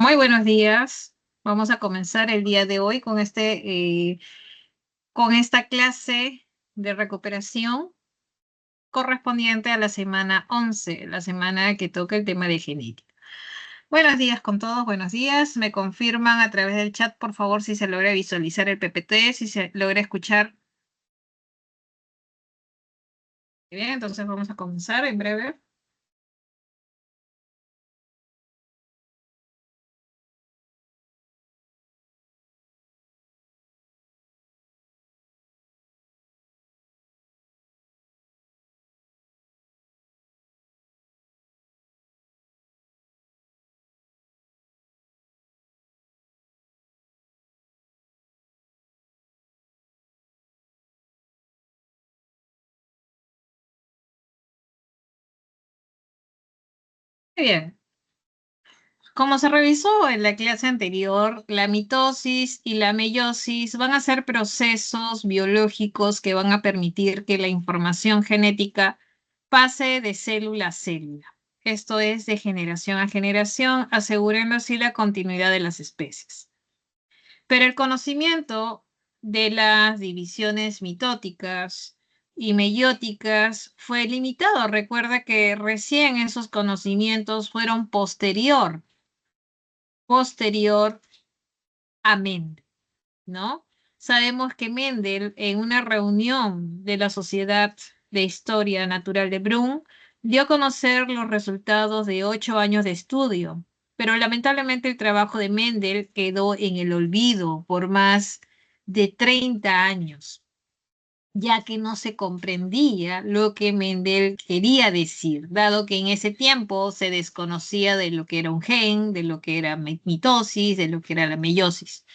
Muy buenos días. Vamos a comenzar el día de hoy con con esta clase de recuperación correspondiente a la semana 11, la semana que toca el tema de genética. Buenos días con todos, buenos días. Me confirman a través del chat, por favor, si se logra visualizar el PPT, si se logra escuchar. Bien, entonces vamos a comenzar en breve. Muy bien. Como se revisó en la clase anterior, la mitosis y la meiosis van a ser procesos biológicos que van a permitir que la información genética pase de célula a célula. Esto es de generación a generación, asegurando así la continuidad de las especies. Pero el conocimiento de las divisiones mitóticas y meióticas fue limitado. Recuerda que recién esos conocimientos fueron posterior a Mendel, ¿no? Sabemos que Mendel, en una reunión de la Sociedad de Historia Natural de Brunn, dio a conocer los resultados de 8 años de estudio, pero lamentablemente el trabajo de Mendel quedó en el olvido por más de 30 años, ya que no se comprendía lo que Mendel quería decir, dado que en ese tiempo se desconocía de lo que era un gen, de lo que era mitosis, de lo que era la meiosis.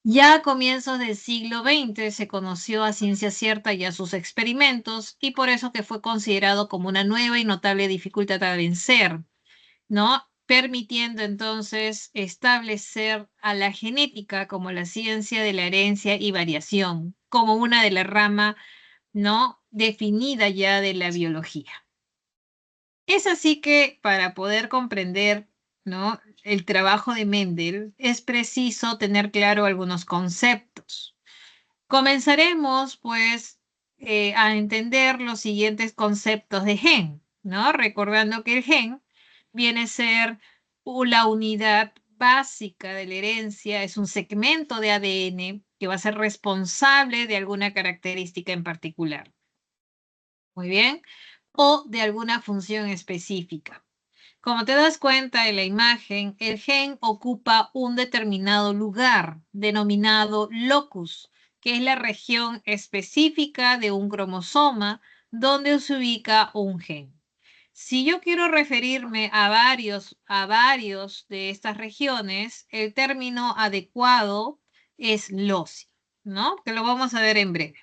Ya a comienzos del siglo XX se conoció a ciencia cierta ya sus experimentos y por eso que fue considerado como una nueva y notable dificultad a vencer, ¿no? Permitiendo entonces establecer a la genética como la ciencia de la herencia y variación, como una de la rama, ¿no? Definida ya de la biología. Es así que para poder comprender, ¿no? El trabajo de Mendel es preciso tener claro algunos conceptos. Comenzaremos, pues, a entender los siguientes conceptos de gen, ¿no? Recordando que el gen viene a ser la unidad básica de la herencia, es un segmento de ADN que va a ser responsable de alguna característica en particular. Muy bien. O de alguna función específica. Como te das cuenta en la imagen, el gen ocupa un determinado lugar denominado locus, que es la región específica de un cromosoma donde se ubica un gen. Si yo quiero referirme a varios de estas regiones, el término adecuado es loci, ¿no? Que lo vamos a ver en breve.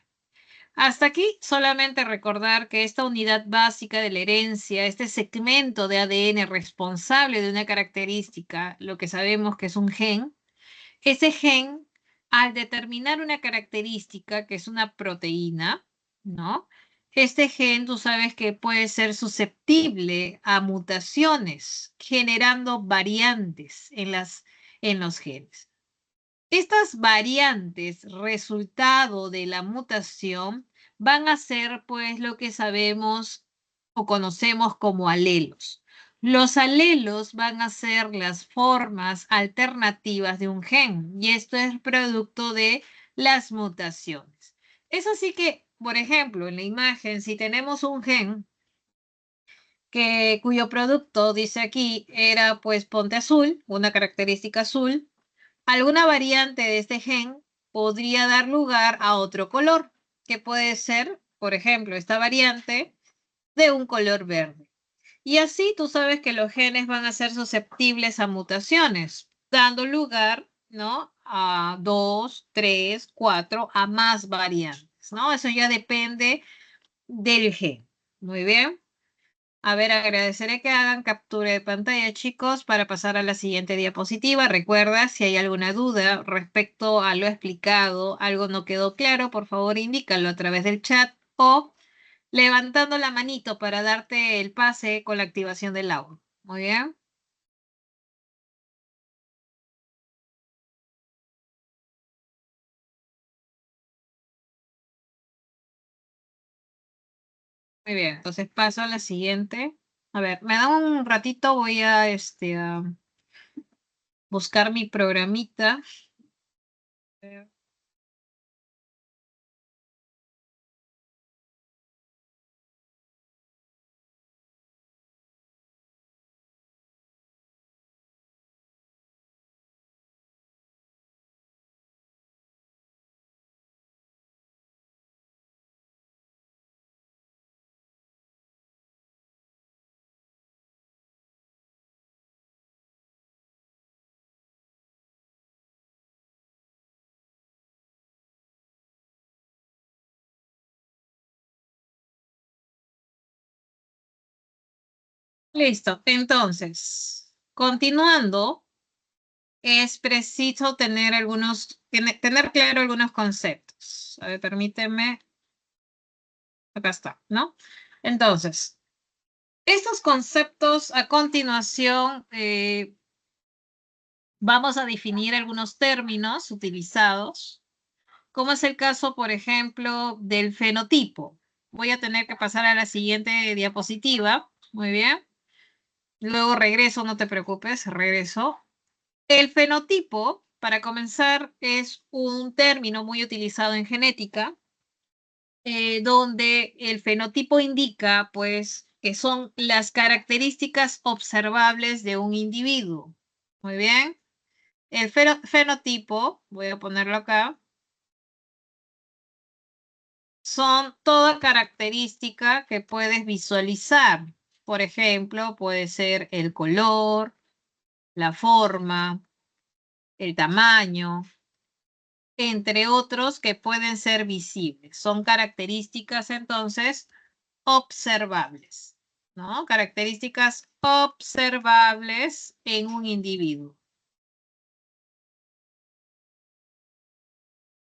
Hasta aquí solamente recordar que esta unidad básica de la herencia, este segmento de ADN responsable de una característica, lo que sabemos que es un gen, ese gen, al determinar una característica que es una proteína, ¿no? Este gen, tú sabes que puede ser susceptible a mutaciones, generando variantes en los genes. Estas variantes, resultado de la mutación, van a ser pues lo que sabemos o conocemos como alelos. Los alelos van a ser las formas alternativas de un gen y esto es producto de las mutaciones. Es así que, por ejemplo, en la imagen, si tenemos un gen cuyo producto dice aquí era pues ponte azul, una característica azul, alguna variante de este gen podría dar lugar a otro color, que puede ser, por ejemplo, esta variante de un color verde. Y así tú sabes que los genes van a ser susceptibles a mutaciones, dando lugar, ¿no? A dos, tres, cuatro, a más variantes, ¿no? Eso ya depende del gen. Muy bien. A ver, agradeceré que hagan captura de pantalla, chicos, para pasar a la siguiente diapositiva. Recuerda, si hay alguna duda respecto a lo explicado, algo no quedó claro, por favor indícalo a través del chat o levantando la manito para darte el pase con la activación del audio. Muy bien. Muy bien, entonces paso a la siguiente. A ver, me da un ratito, voy a buscar mi programita. Listo, entonces, continuando, es preciso tener tener claro algunos conceptos. A ver, permíteme, acá está, ¿no? Entonces, estos conceptos a continuación vamos a definir algunos términos utilizados, como es el caso, por ejemplo, del fenotipo. Voy a tener que pasar a la siguiente diapositiva. Muy bien. Luego regreso, no te preocupes, regreso. El fenotipo, para comenzar, es un término muy utilizado en genética, donde el fenotipo indica, pues, que son las características observables de un individuo. Muy bien. El fenotipo, voy a ponerlo acá, son toda característica que puedes visualizar. Por ejemplo, puede ser el color, la forma, el tamaño, entre otros que pueden ser visibles. Son características entonces observables, ¿no? Características observables en un individuo.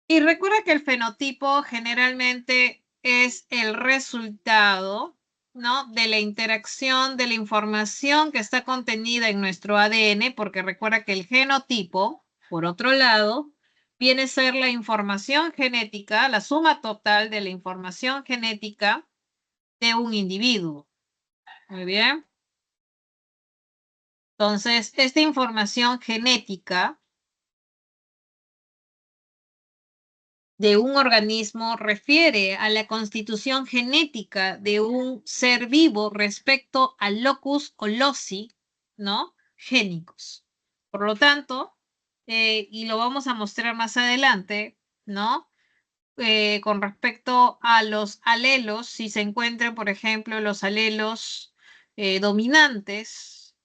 Y recuerda que el fenotipo generalmente es el resultado, ¿no? De la interacción de la información que está contenida en nuestro ADN, porque recuerda que el genotipo, por otro lado, viene a ser la información genética, la suma total de la información genética de un individuo. Muy bien. Entonces, esta información genética de un organismo refiere a la constitución genética de un ser vivo respecto al locus o loci, ¿no? Génicos. Por lo tanto, y lo vamos a mostrar más adelante, ¿no? Con respecto a los alelos, si se encuentran, por ejemplo, los alelos dominantes,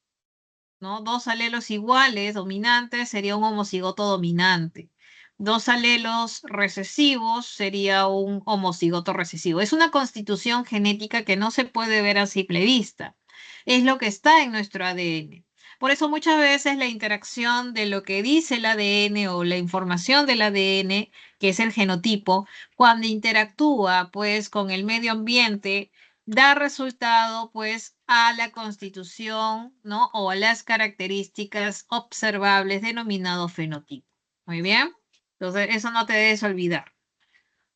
¿no? Dos alelos iguales, dominantes, sería un homocigoto dominante. Dos alelos recesivos sería un homocigoto recesivo. Es una constitución genética que no se puede ver a simple vista. Es lo que está en nuestro ADN. Por eso muchas veces la interacción de lo que dice el ADN o la información del ADN, que es el genotipo, cuando interactúa pues con el medio ambiente, da resultado pues a la constitución, ¿no? O a las características observables denominado fenotipo. Muy bien. Entonces, eso no te debes olvidar.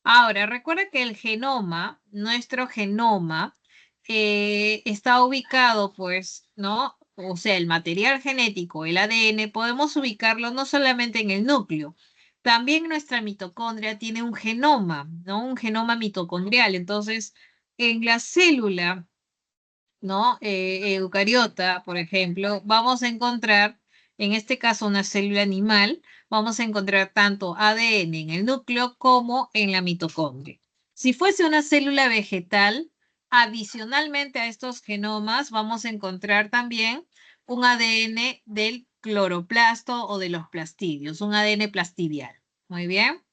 Ahora, recuerda que el genoma, nuestro genoma, está ubicado, pues, ¿no? O sea, el material genético, el ADN, podemos ubicarlo no solamente en el núcleo, también nuestra mitocondria tiene un genoma, ¿no? Un genoma mitocondrial. Entonces, en la célula, ¿no? Eucariota, por ejemplo, vamos a encontrar, en este caso una célula animal, vamos a encontrar tanto ADN en el núcleo como en la mitocondria. Si fuese una célula vegetal, adicionalmente a estos genomas, vamos a encontrar también un ADN del cloroplasto o de los plastidios, un ADN plastidial. Muy bien.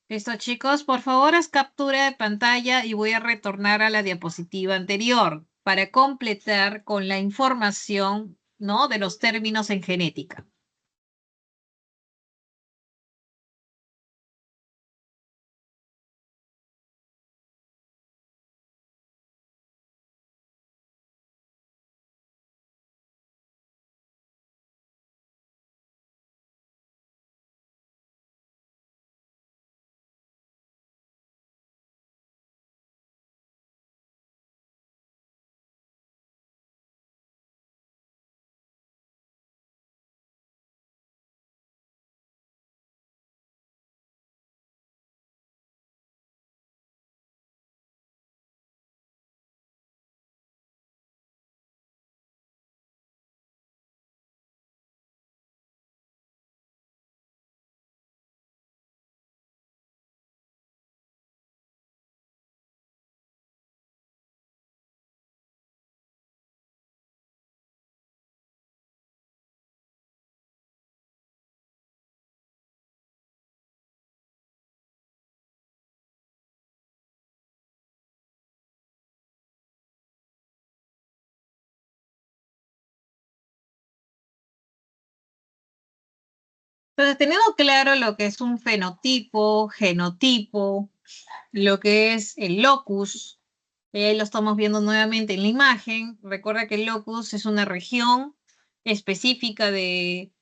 Listo, chicos, por favor, haz captura de pantalla y voy a retornar a la diapositiva anterior para completar con la información, ¿no? De los términos en genética. Entonces, teniendo claro lo que es un fenotipo, genotipo, lo que es el locus, ahí lo estamos viendo nuevamente en la imagen. Recuerda que el locus es una región específica de,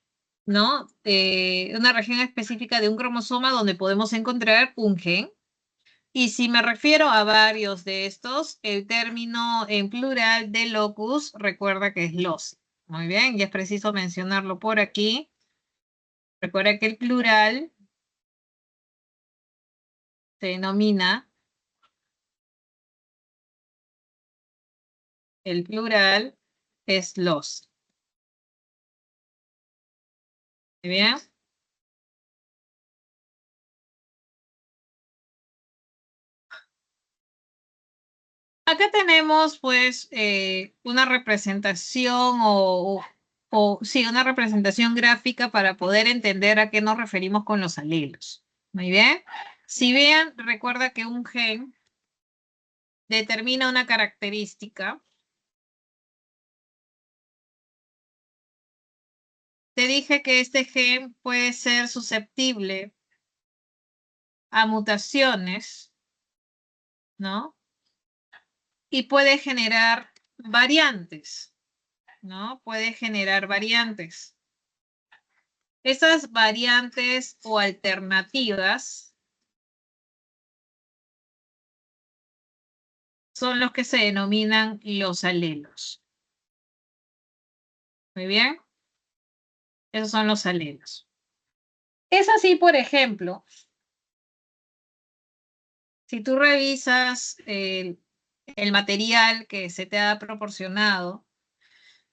¿no? Una región específica de un cromosoma donde podemos encontrar un gen. Y si me refiero a varios de estos, el término en plural de locus, recuerda que es los. Muy bien, y es preciso mencionarlo por aquí. Recuerda que el plural se denomina, el plural es los. Muy bien. Acá tenemos pues una representación sí, una representación gráfica para poder entender a qué nos referimos con los alelos. Muy bien. Si bien, recuerda que un gen determina una característica. Te dije que este gen puede ser susceptible a mutaciones, ¿no? Y puede generar variantes, ¿no? Puede generar variantes. Esas variantes o alternativas son los que se denominan los alelos. Muy bien, esos son los alelos. Es así, por ejemplo, si tú revisas el material que se te ha proporcionado,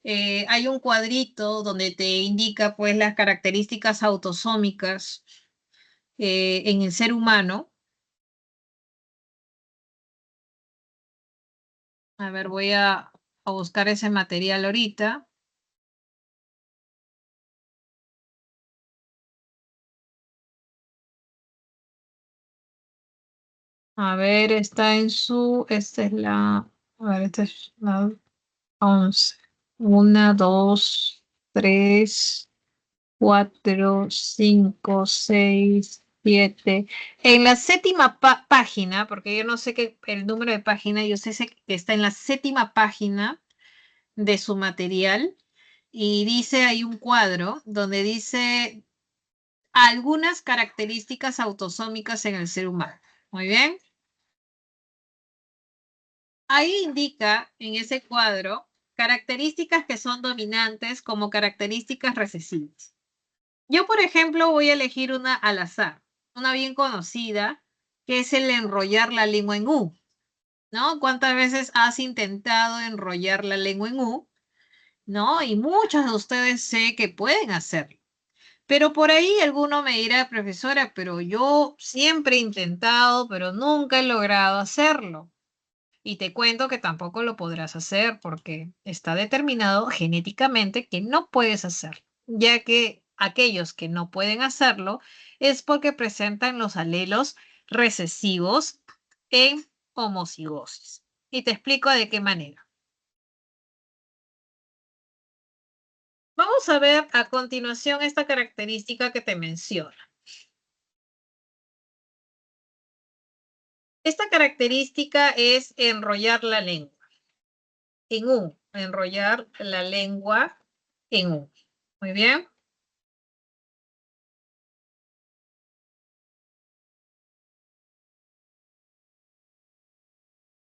hay un cuadrito donde te indica pues las características autosómicas en el ser humano. A ver, voy a buscar ese material ahorita. A ver, está en su, esta es la, a ver, esta es la 11. 1, 2, 3, 4, 5, 6, 7. En la séptima página, porque yo no sé qué el número de página, yo sé que está en la séptima página de su material y dice, hay un cuadro donde dice algunas características autosómicas en el ser humano. Muy bien. Ahí indica en ese cuadro características que son dominantes como características recesivas. Yo, por ejemplo, voy a elegir una al azar, una bien conocida, que es el enrollar la lengua en U, ¿no? ¿Cuántas veces has intentado enrollar la lengua en U? ¿No? Y muchos de ustedes sé que pueden hacerlo. Pero por ahí alguno me dirá, profesora, pero yo siempre he intentado, pero nunca he logrado hacerlo. Y te cuento que tampoco lo podrás hacer porque está determinado genéticamente que no puedes hacerlo, ya que aquellos que no pueden hacerlo es porque presentan los alelos recesivos en homocigosis. Y te explico de qué manera. Vamos a ver a continuación esta característica que te menciono. Esta característica es enrollar la lengua en U, enrollar la lengua en U. Muy bien.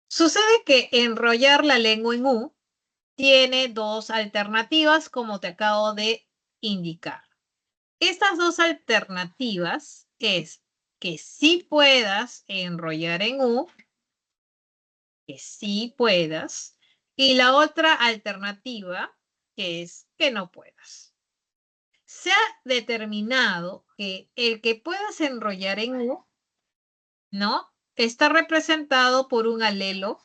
Sucede que enrollar la lengua en U tiene dos alternativas, como te acabo de indicar. Estas dos alternativas es que sí puedas enrollar en U, que sí puedas, y la otra alternativa que es que no puedas. Se ha determinado que el que puedas enrollar en U, ¿no? Está representado por un alelo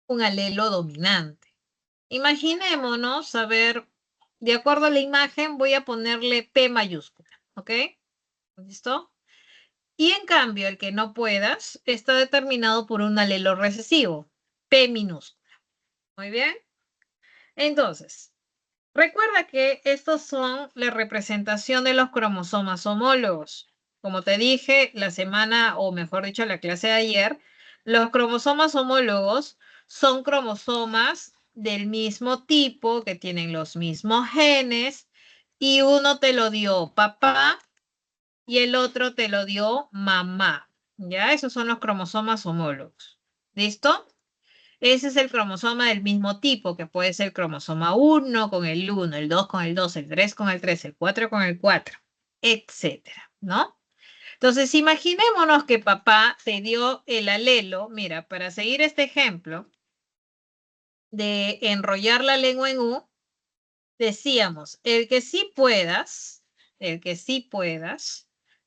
dominante. Imaginémonos, a ver, de acuerdo a la imagen, voy a ponerle P mayúscula, ¿ok? ¿Listo? Y en cambio, el que no puedas está determinado por un alelo recesivo, P minúscula. Muy bien. Entonces, Recuerda que estos son la representación de los cromosomas homólogos. Como te dije la semana, o mejor dicho, la clase de ayer, los cromosomas homólogos son cromosomas del mismo tipo, que tienen los mismos genes, y uno te lo dio papá y el otro te lo dio mamá. ¿Ya? Esos son los cromosomas homólogos. ¿Listo? Ese es el cromosoma del mismo tipo, que puede ser el cromosoma 1 con el 1, el 2 con el 2, el 3 con el 3, el 4 con el 4, etcétera, ¿no? Entonces, imaginémonos que papá te dio el alelo, mira, para seguir este ejemplo de enrollar la lengua en U, decíamos, el que sí puedas,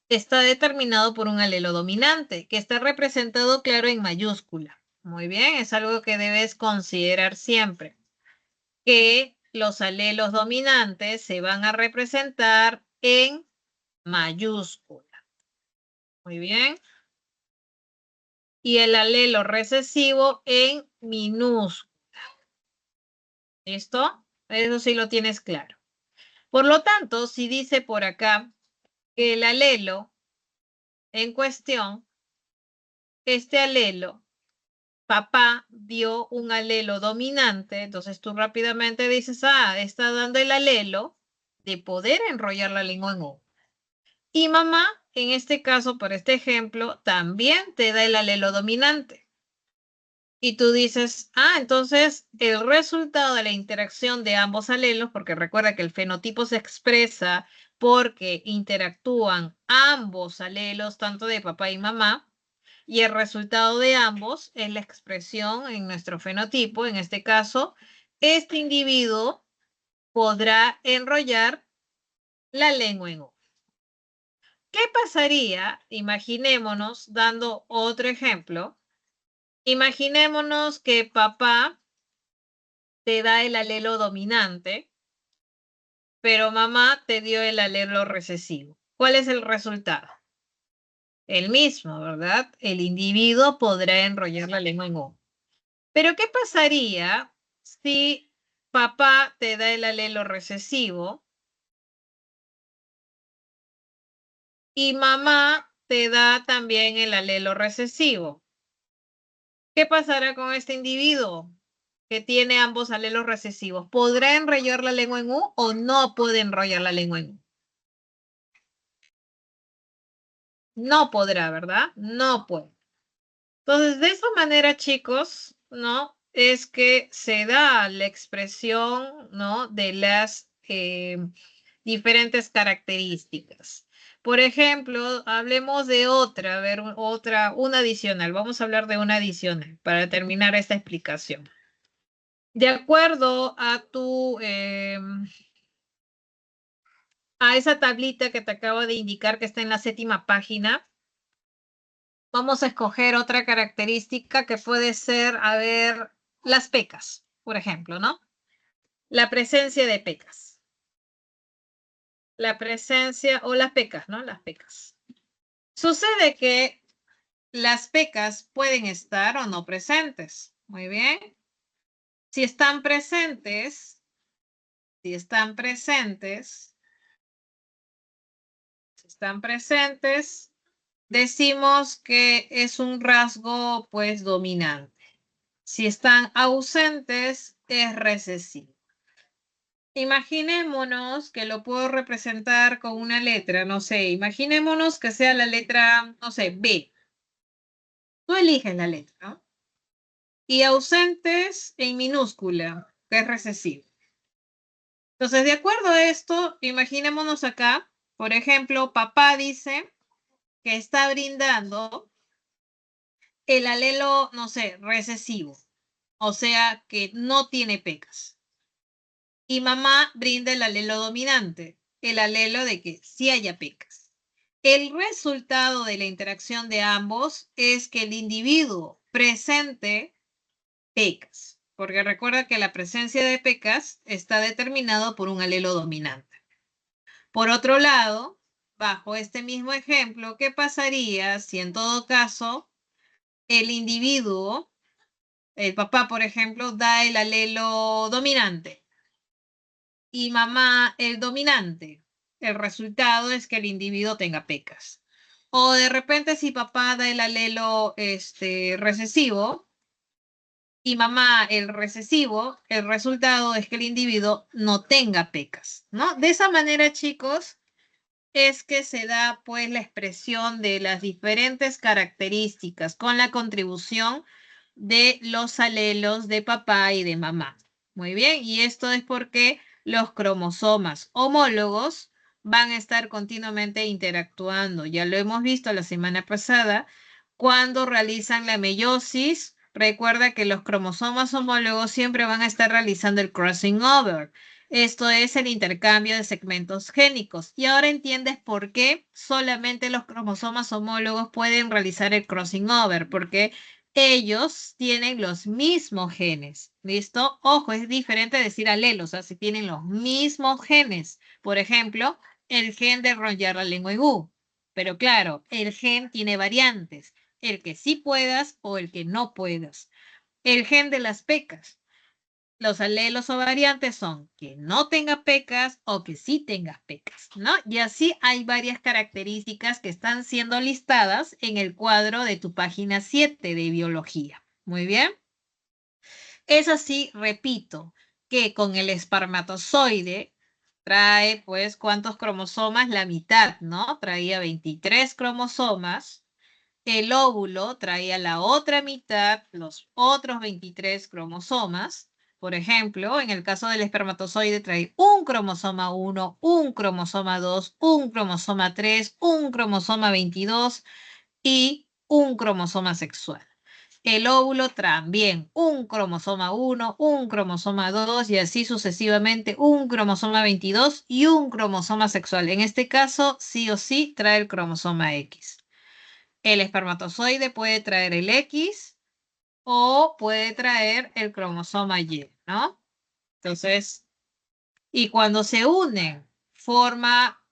está determinado por un alelo dominante, que está representado, claro, en mayúscula. Muy bien, es algo que debes considerar siempre, que los alelos dominantes se van a representar en mayúscula. Muy bien. Y el alelo recesivo en minúscula. ¿Listo? Eso sí lo tienes claro. Por lo tanto, si dice por acá que el alelo en cuestión, este alelo, papá dio un alelo dominante, entonces tú rápidamente dices, está dando el alelo de poder enrollar la lengua en U. Y mamá, en este caso, por este ejemplo, también te da el alelo dominante. Y tú dices, entonces el resultado de la interacción de ambos alelos, porque recuerda que el fenotipo se expresa porque interactúan ambos alelos, tanto de papá y mamá, y el resultado de ambos es la expresión en nuestro fenotipo. En este caso, este individuo podrá enrollar la lengua en U. ¿Qué pasaría? Imaginémonos, dando otro ejemplo, imaginémonos que papá te da el alelo dominante, pero mamá te dio el alelo recesivo. ¿Cuál es el resultado? El mismo, ¿verdad? El individuo podrá enrollar la lengua en U. Pero ¿qué pasaría si papá te da el alelo recesivo y mamá te da también el alelo recesivo? ¿Qué pasará con este individuo que tiene ambos alelos recesivos? ¿Podrá enrollar la lengua en U o no puede enrollar la lengua en U? No podrá, ¿verdad? No puede. Entonces, de esa manera, chicos, ¿no? Es que se da la expresión, ¿no? De las diferentes características. Por ejemplo, hablemos de otra, a ver, una adicional. Vamos a hablar de una adicional para terminar esta explicación. De acuerdo a a esa tablita que te acabo de indicar que está en la 7ª página, vamos a escoger otra característica que puede ser, a ver, las pecas, por ejemplo, ¿no? La presencia de pecas. La presencia, o las pecas, ¿no? Las pecas. Sucede que las pecas pueden estar o no presentes. Muy bien. Si están presentes, si están presentes, si están presentes, decimos que es un rasgo, pues, dominante. Si están ausentes, es recesivo. Imaginémonos que lo puedo representar con una letra, no sé, imaginémonos que sea la letra, no sé, B. Tú eliges la letra, ¿no? Y ausentes en minúscula, que es recesivo. Entonces, de acuerdo a esto, imaginémonos acá, por ejemplo, papá dice que está brindando el alelo, no sé, recesivo, o sea, que no tiene pecas. Y mamá brinda el alelo dominante, el alelo de que sí haya pecas. El resultado de la interacción de ambos es que el individuo presente pecas, porque recuerda que la presencia de pecas está determinado por un alelo dominante. Por otro lado, bajo este mismo ejemplo, ¿qué pasaría si en todo caso el individuo, el papá, por ejemplo, da el alelo dominante? y mamá el dominante, el resultado es que el individuo tenga pecas. O de repente si papá da el alelo recesivo y mamá el recesivo, el resultado es que el individuo no tenga pecas, ¿no? De esa manera, chicos, es que se da pues la expresión de las diferentes características con la contribución de los alelos de papá y de mamá. Muy bien, y esto es porque los cromosomas homólogos van a estar continuamente interactuando. Ya lo hemos visto la semana pasada, cuando realizan la meiosis. Recuerda que los cromosomas homólogos siempre van a estar realizando el crossing over. Esto es el intercambio de segmentos génicos. Y ahora entiendes por qué solamente los cromosomas homólogos pueden realizar el crossing over, porque ellos tienen los mismos genes. ¿Listo? Ojo, es diferente decir alelos, o sea, si tienen los mismos genes. Por ejemplo, el gen de enrollar la lengua en U. Pero claro, el gen tiene variantes, el que sí puedas o el que no puedas. El gen de las pecas. Los alelos o variantes son que no tenga pecas o que sí tenga pecas, ¿no? Y así hay varias características que están siendo listadas en el cuadro de tu página 7 de biología. Muy bien. Es así, repito, que con el espermatozoide trae, pues, ¿cuántos cromosomas? La mitad, ¿no? Traía 23 cromosomas. El óvulo traía la otra mitad, los otros 23 cromosomas. Por ejemplo, en el caso del espermatozoide trae un cromosoma 1, un cromosoma 2, un cromosoma 3, un cromosoma 22 y un cromosoma sexual. El óvulo también un cromosoma 1, un cromosoma 2 y así sucesivamente un cromosoma 22 y un cromosoma sexual. En este caso, sí o sí trae el cromosoma X. El espermatozoide puede traer el X o puede traer el cromosoma Y, ¿no? Entonces, y cuando se unen, forma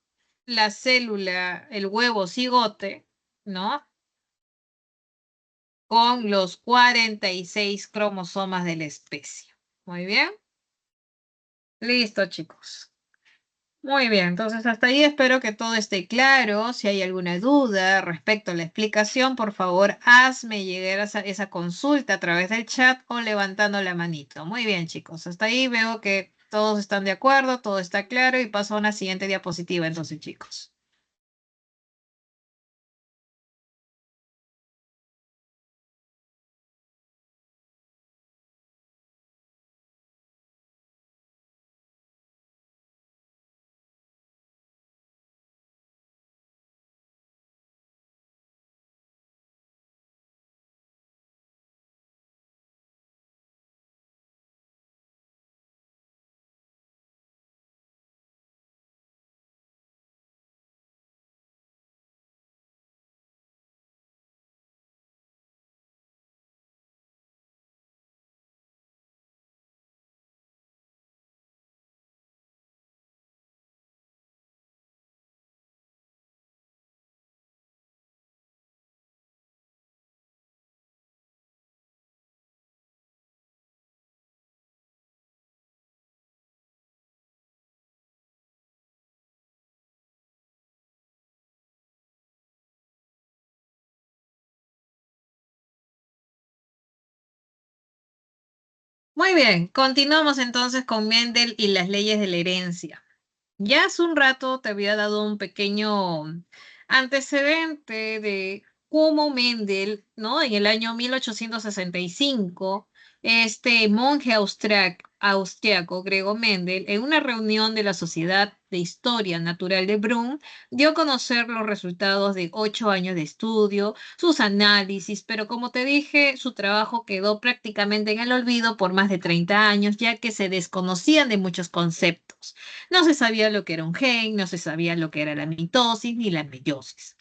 la célula, el huevo cigote, ¿no? Con los 46 cromosomas de la especie. Muy bien. Listo, chicos. Muy bien, entonces hasta ahí espero que todo esté claro. Si hay alguna duda respecto a la explicación, por favor, hazme llegar esa consulta a través del chat o levantando la manito. Muy bien, chicos. Hasta ahí veo que todos están de acuerdo, todo está claro y paso a una siguiente diapositiva, entonces, chicos. Muy bien, continuamos entonces con Mendel y las leyes de la herencia. Ya hace un rato te había dado un pequeño antecedente de cómo Mendel, ¿no? En el año 1865, este monje austriaco, Gregor Mendel, en una reunión de la Sociedad de Historia Natural de Brunn, dio a conocer los resultados de 8 años de estudio, sus análisis, pero como te dije, su trabajo quedó prácticamente en el olvido por más de 30 años, ya que se desconocían de muchos conceptos. No se sabía lo que era un gen, no se sabía lo que era la mitosis ni la meiosis.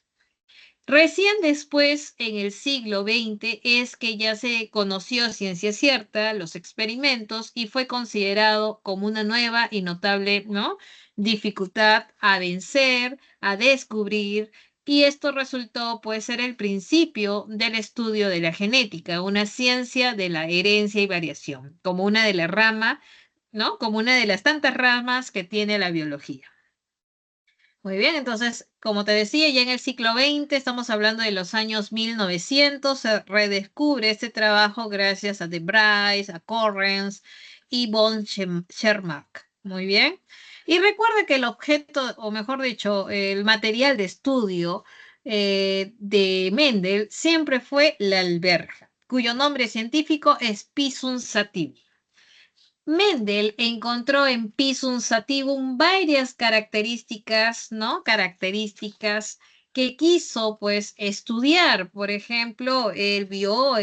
Recién después, en el siglo XX, es que ya se conoció a ciencia cierta los experimentos y fue considerado como una nueva y notable, ¿no? Dificultad a vencer, a descubrir, y esto resultó pues ser el principio del estudio de la genética, una ciencia de la herencia y variación, como una de la rama ¿no? Como una de las tantas ramas que tiene la biología. Muy bien, entonces, como te decía, ya en el siglo XX, estamos hablando de los años 1900, se redescubre este trabajo gracias a De Bryce, a Correns y von Schermack. Muy bien. Y recuerda que el objeto, o mejor dicho, el material de estudio de Mendel siempre fue la alberja, cuyo nombre científico es Pisum sativum. Mendel encontró en Pisum sativum varias características, ¿no? Características que quiso, pues, estudiar. Por ejemplo, él vio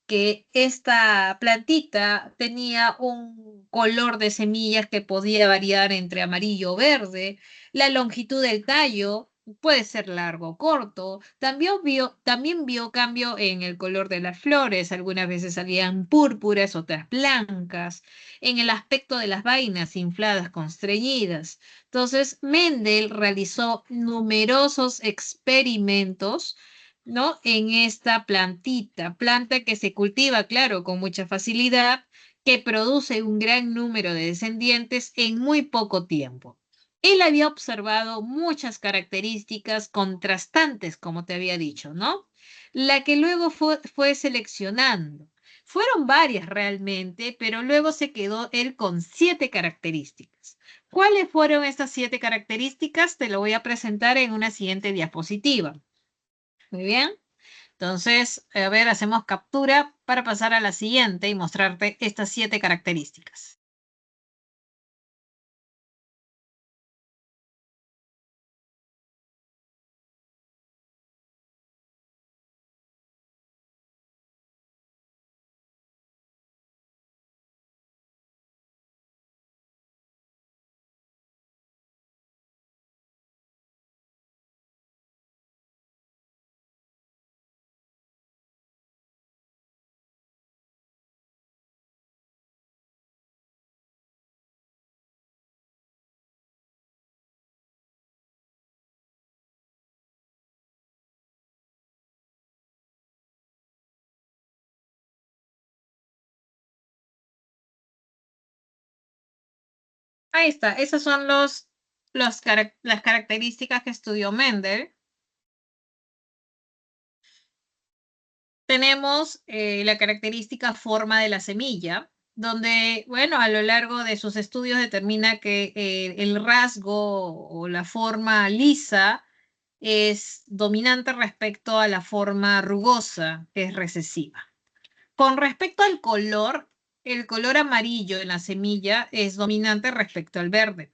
que esta plantita tenía un color de semillas que podía variar entre amarillo o verde, la longitud del tallo puede ser largo o corto. También vio cambio en el color de las flores. Algunas veces salían púrpuras, otras blancas en el aspecto de las vainas infladas, constreñidas. Entonces, Mendel realizó numerosos experimentos, ¿no? En esta planta que se cultiva, claro, con mucha facilidad, que produce un gran número de descendientes en muy poco tiempo. Él había observado muchas características contrastantes, como te había dicho, ¿no? La que luego fue seleccionando. Fueron varias realmente, pero luego se quedó él con 7 características. ¿Cuáles fueron estas 7 características? Te lo voy a presentar en una siguiente diapositiva. Muy bien. Entonces, a ver, hacemos captura para pasar a la siguiente y mostrarte estas 7 características. Ahí está, esas son las características que estudió Mendel. Tenemos la característica forma de la semilla, donde, bueno, a lo largo de sus estudios determina que el rasgo o la forma lisa es dominante respecto a la forma rugosa, que es recesiva. Con respecto al color, el color amarillo en la semilla es dominante respecto al verde.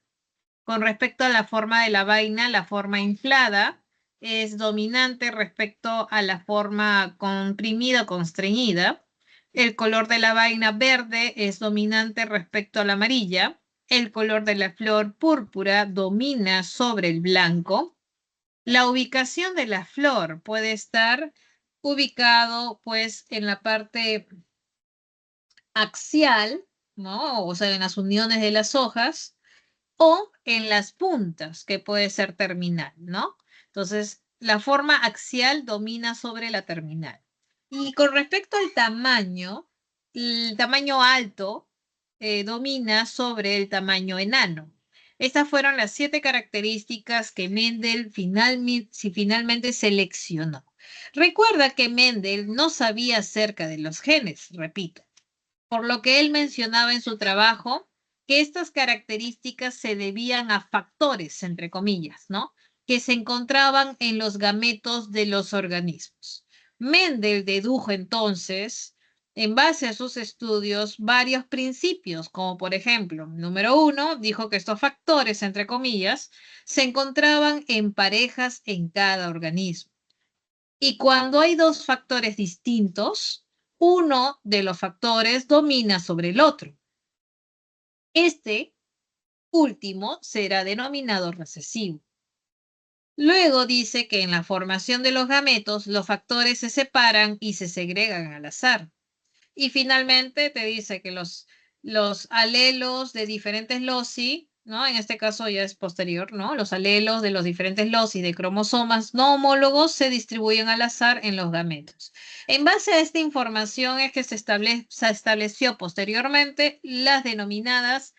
Con respecto a la forma de la vaina, la forma inflada es dominante respecto a la forma comprimida o constreñida. El color de la vaina verde es dominante respecto a la amarilla. El color de la flor púrpura domina sobre el blanco. La ubicación de la flor puede estar ubicado pues en la parte axial, ¿no? O sea, en las uniones de las hojas o en las puntas, que puede ser terminal, ¿no? Entonces, la forma axial domina sobre la terminal. Y con respecto al tamaño, el tamaño alto domina sobre el tamaño enano. Estas fueron las 7 características que Mendel finalmente seleccionó. Recuerda que Mendel no sabía acerca de los genes, repito, por lo que él mencionaba en su trabajo que estas características se debían a factores, entre comillas, ¿no? Que se encontraban en los gametos de los organismos. Mendel dedujo entonces, en base a sus estudios, varios principios, como por ejemplo, número 1, dijo que estos factores, entre comillas, se encontraban en parejas en cada organismo. Y cuando hay dos factores distintos, uno de los factores domina sobre el otro. Este último será denominado recesivo. Luego dice que en la formación de los gametos los factores se separan y se segregan al azar. Y finalmente te dice que los alelos de diferentes loci ¿no? En este caso ya es posterior, ¿no? Los alelos de los diferentes losis de cromosomas no homólogos se distribuyen al azar en los gametos. En base a esta información es que se estableció posteriormente las denominadas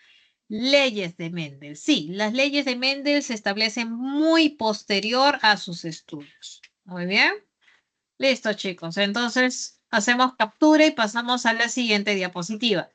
leyes de Mendel. Sí, las leyes de Mendel se establecen muy posterior a sus estudios. Muy bien. Listo, chicos. Entonces, hacemos captura y pasamos a la siguiente diapositiva.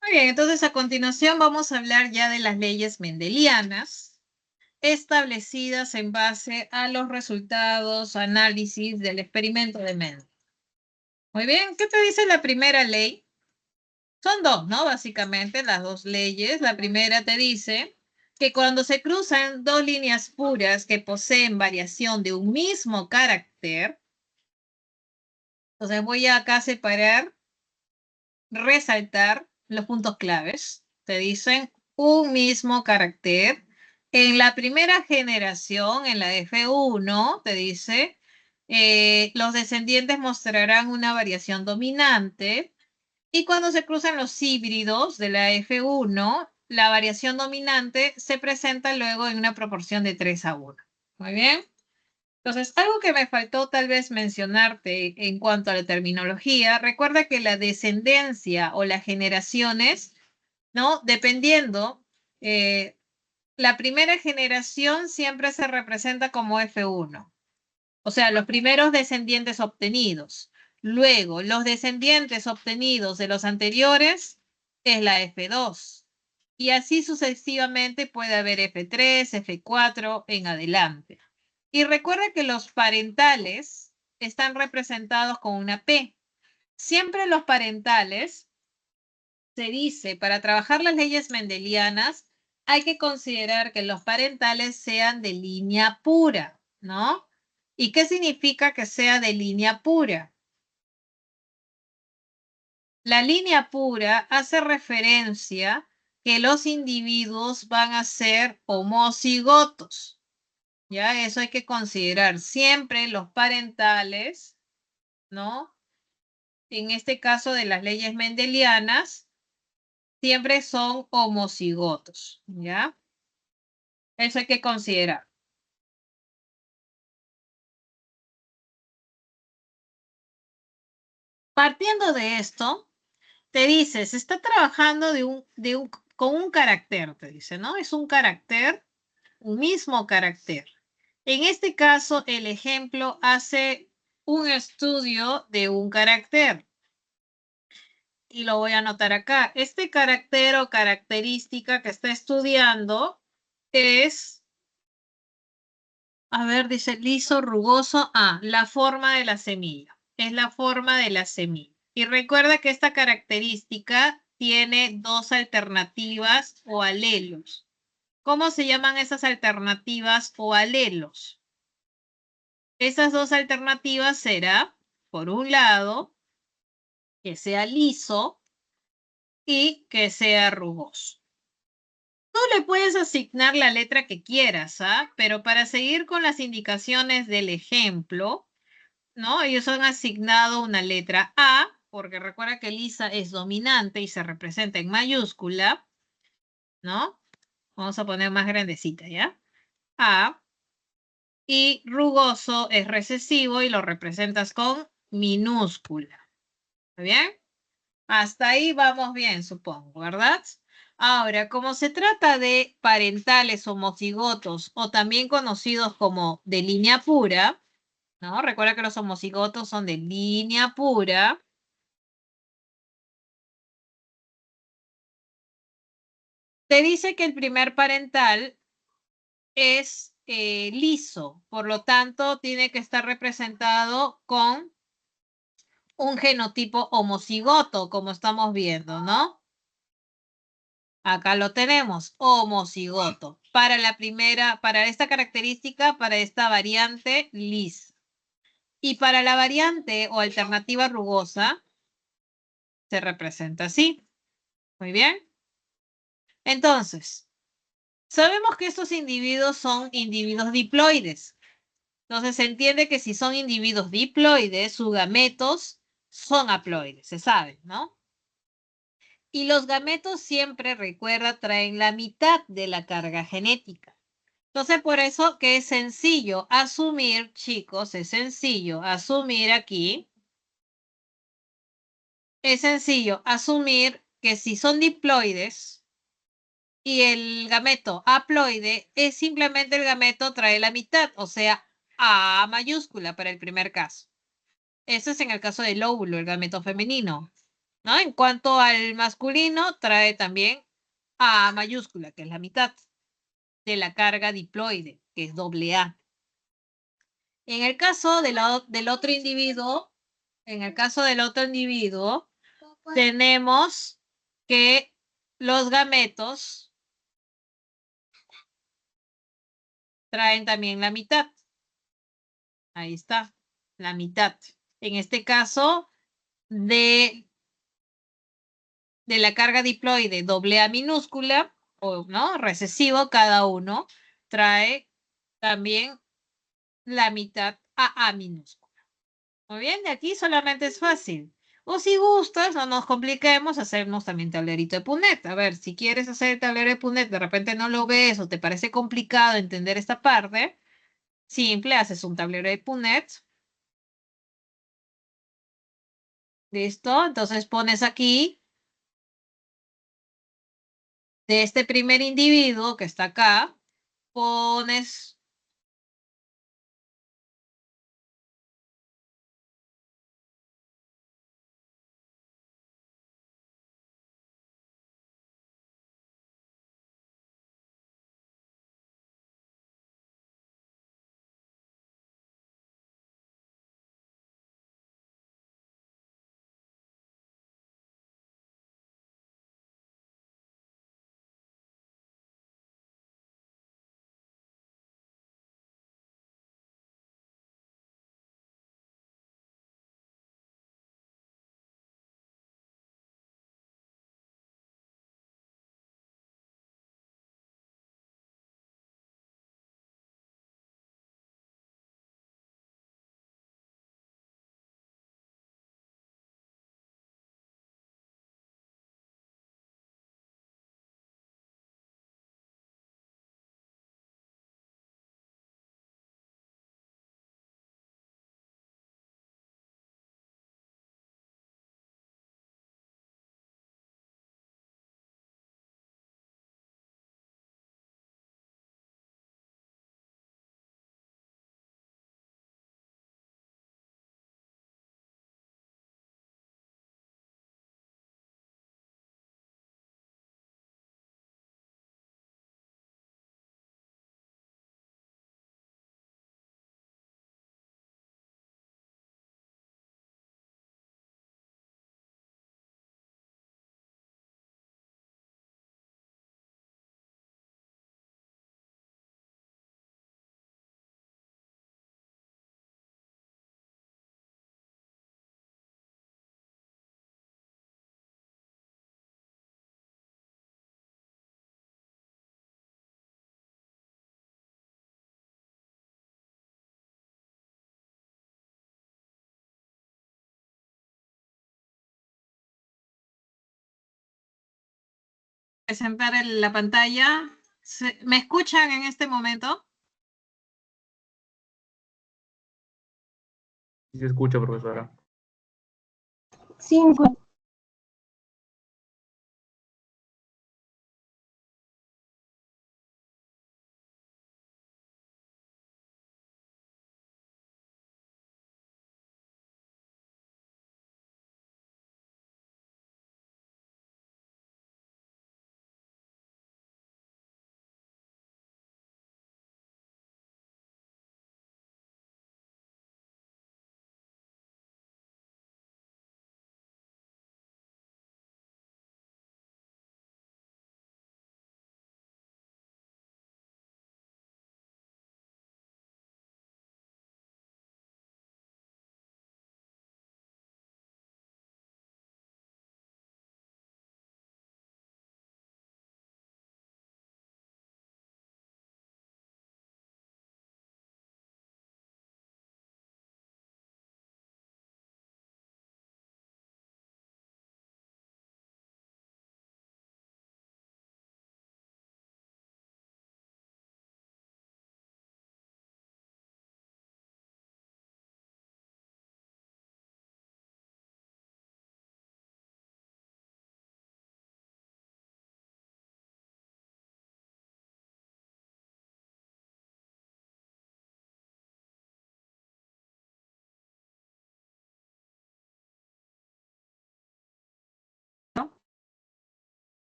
Muy bien, entonces a continuación vamos a hablar ya de las leyes mendelianas establecidas en base a los resultados, análisis del experimento de Mendel. Muy bien, ¿qué te dice la primera ley? Son dos, ¿no? Básicamente las dos leyes. La primera te dice que cuando se cruzan dos líneas puras que poseen variación de un mismo carácter, entonces voy a acá separar, resaltar los puntos claves. Te dicen un mismo carácter. En la primera generación, en la F1, te dice, los descendientes mostrarán una variación dominante. Y cuando se cruzan los híbridos de la F1, la variación dominante se presenta luego en una proporción de 3:1. Muy bien. Entonces, algo que me faltó tal vez mencionarte en cuanto a la terminología, recuerda que la descendencia o las generaciones, ¿no? Dependiendo, la primera generación siempre se representa como F1, o sea, los primeros descendientes obtenidos. Luego, los descendientes obtenidos de los anteriores es la F2. Y así sucesivamente puede haber F3, F4 en adelante. Y recuerda que los parentales están representados con una P. Siempre los parentales, se dice, para trabajar las leyes mendelianas, hay que considerar que los parentales sean de línea pura, ¿no? ¿Y qué significa que sea de línea pura? La línea pura hace referencia que los individuos van a ser homocigotos. Ya, eso hay que considerar siempre los parentales, ¿no? En este caso de las leyes mendelianas, siempre son homocigotos, ¿ya? Eso hay que considerar. Partiendo de esto, te dice, se está trabajando con un carácter, te dice, ¿no? Es un carácter, un mismo carácter. En este caso, el ejemplo hace un estudio de un carácter. Y lo voy a anotar acá. Este carácter o característica que está estudiando es, a ver, dice liso, rugoso. La forma de la semilla. Es la forma de la semilla. Y recuerda que esta característica tiene dos alternativas o alelos. ¿Cómo se llaman esas alternativas o alelos? Esas dos alternativas será, por un lado, que sea liso y que sea rugoso. Tú le puedes asignar la letra que quieras, ¿ah? Pero para seguir con las indicaciones del ejemplo, ¿no? Ellos han asignado una letra A, porque recuerda que lisa es dominante y se representa en mayúscula, ¿no? Vamos a poner más grandecita, ¿ya? A. Y rugoso es recesivo y lo representas con minúscula. ¿Está bien? Hasta ahí vamos bien, supongo, ¿verdad? Ahora, como se trata de parentales homocigotos o también conocidos como de línea pura, ¿no? Recuerda que los homocigotos son de línea pura. Te dice que el primer parental es liso, por lo tanto tiene que estar representado con un genotipo homocigoto, como estamos viendo, ¿no? Acá lo tenemos, homocigoto. Para esta característica, para esta variante lisa. Y para la variante o alternativa rugosa, se representa así. Muy bien. Entonces, sabemos que estos individuos son individuos diploides. Entonces se entiende que si son individuos diploides, sus gametos son haploides, se sabe, ¿no? Y los gametos siempre, recuerda, traen la mitad de la carga genética. Entonces, por eso que es sencillo asumir, chicos, es sencillo asumir aquí, es sencillo asumir que si son diploides y el gameto haploide, es simplemente el gameto trae la mitad, o sea, A mayúscula para el primer caso. Eso es en el caso del óvulo, el gameto femenino, ¿no? En cuanto al masculino, trae también A mayúscula, que es la mitad de la carga diploide, que es doble A. En el caso del otro individuo, en el caso del otro individuo, tenemos que los gametos traen también la mitad. Ahí está, la mitad. En este caso, de la carga diploide doble A minúscula, o no, recesivo, cada uno trae también la mitad a minúscula. Muy bien, de aquí solamente es fácil. O si gustas, no nos compliquemos, hacemos también tablerito de Punnett. A ver, si quieres hacer el tablero de Punnett, de repente no lo ves o te parece complicado entender esta parte, simple, haces un tablero de Punnett. ¿Listo? Entonces pones aquí, de este primer individuo que está acá, pones presentar la pantalla. ¿Me escuchan en este momento? Sí se escucha, profesora. Sí,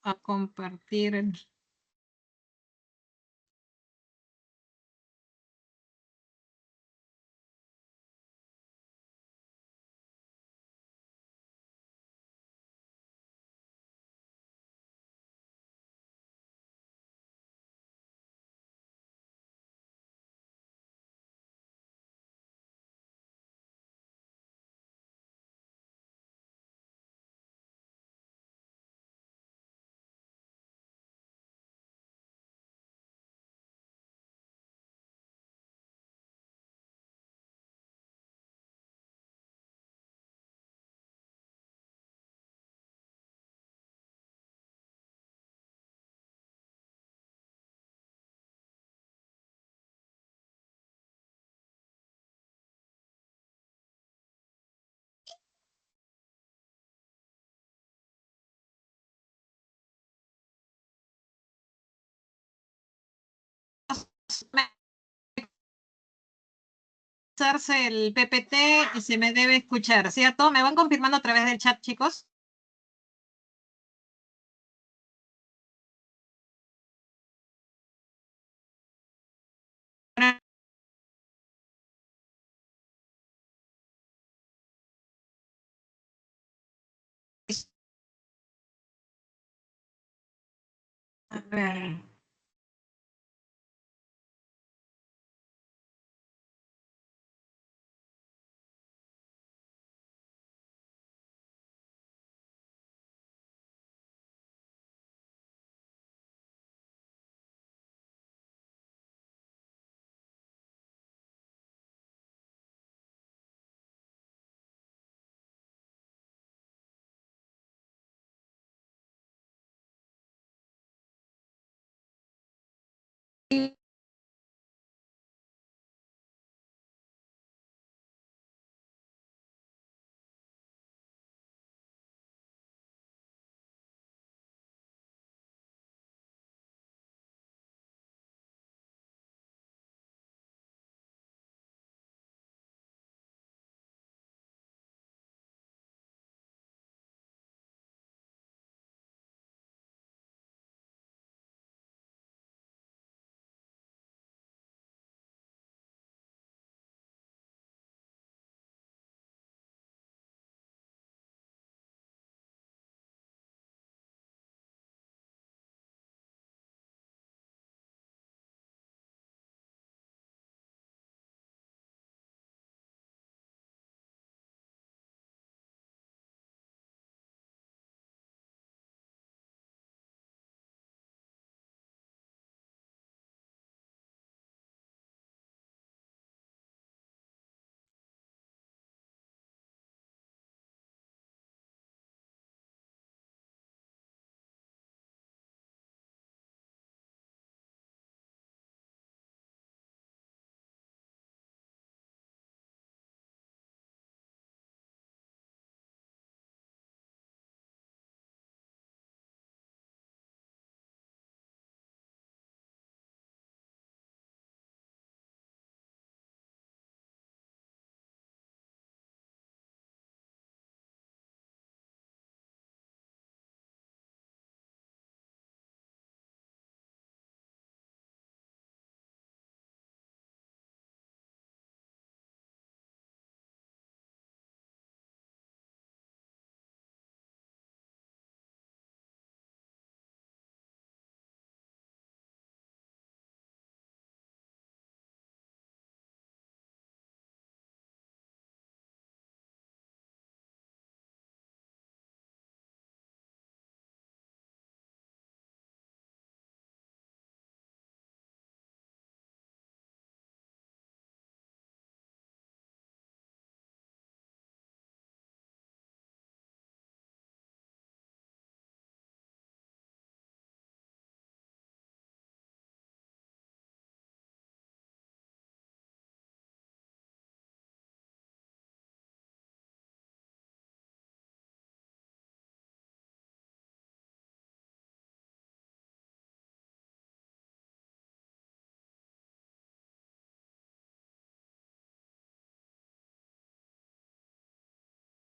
a compartir. El PPT y se me debe escuchar, ¿cierto? ¿Me van confirmando a través del chat, chicos? A ver.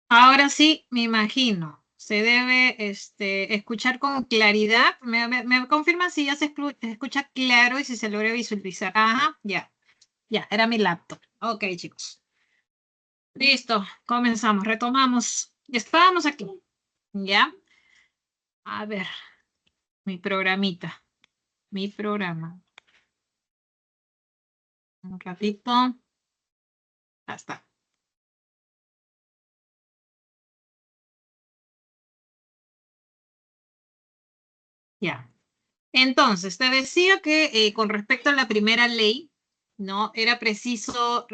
Ahora sí, me imagino. Se debe escuchar con claridad. Me confirma si ya se escucha claro y si se logra visualizar. Ajá, ya. Ya, era mi laptop. Ok, chicos. Listo, comenzamos, retomamos. Estábamos aquí. ¿Ya? A ver, mi programita. Mi programa. Un ratito. Ya está. Ya. Entonces, te decía que con respecto a la primera ley, ¿no? Era preciso,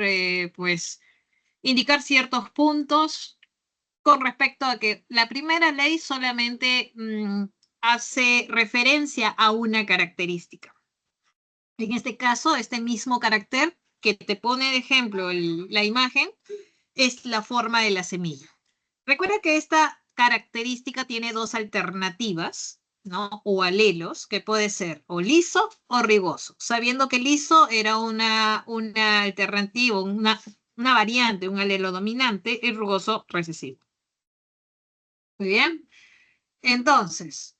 pues, indicar ciertos puntos con respecto a que la primera ley solamente hace referencia a una característica. En este caso, este mismo carácter que te pone de ejemplo la imagen es la forma de la semilla. Recuerda que esta característica tiene dos alternativas, ¿no? O alelos, que puede ser o liso o rigoso, sabiendo que liso era una alternativa, una variante, un alelo dominante, y rugoso recesivo. Muy bien. Entonces,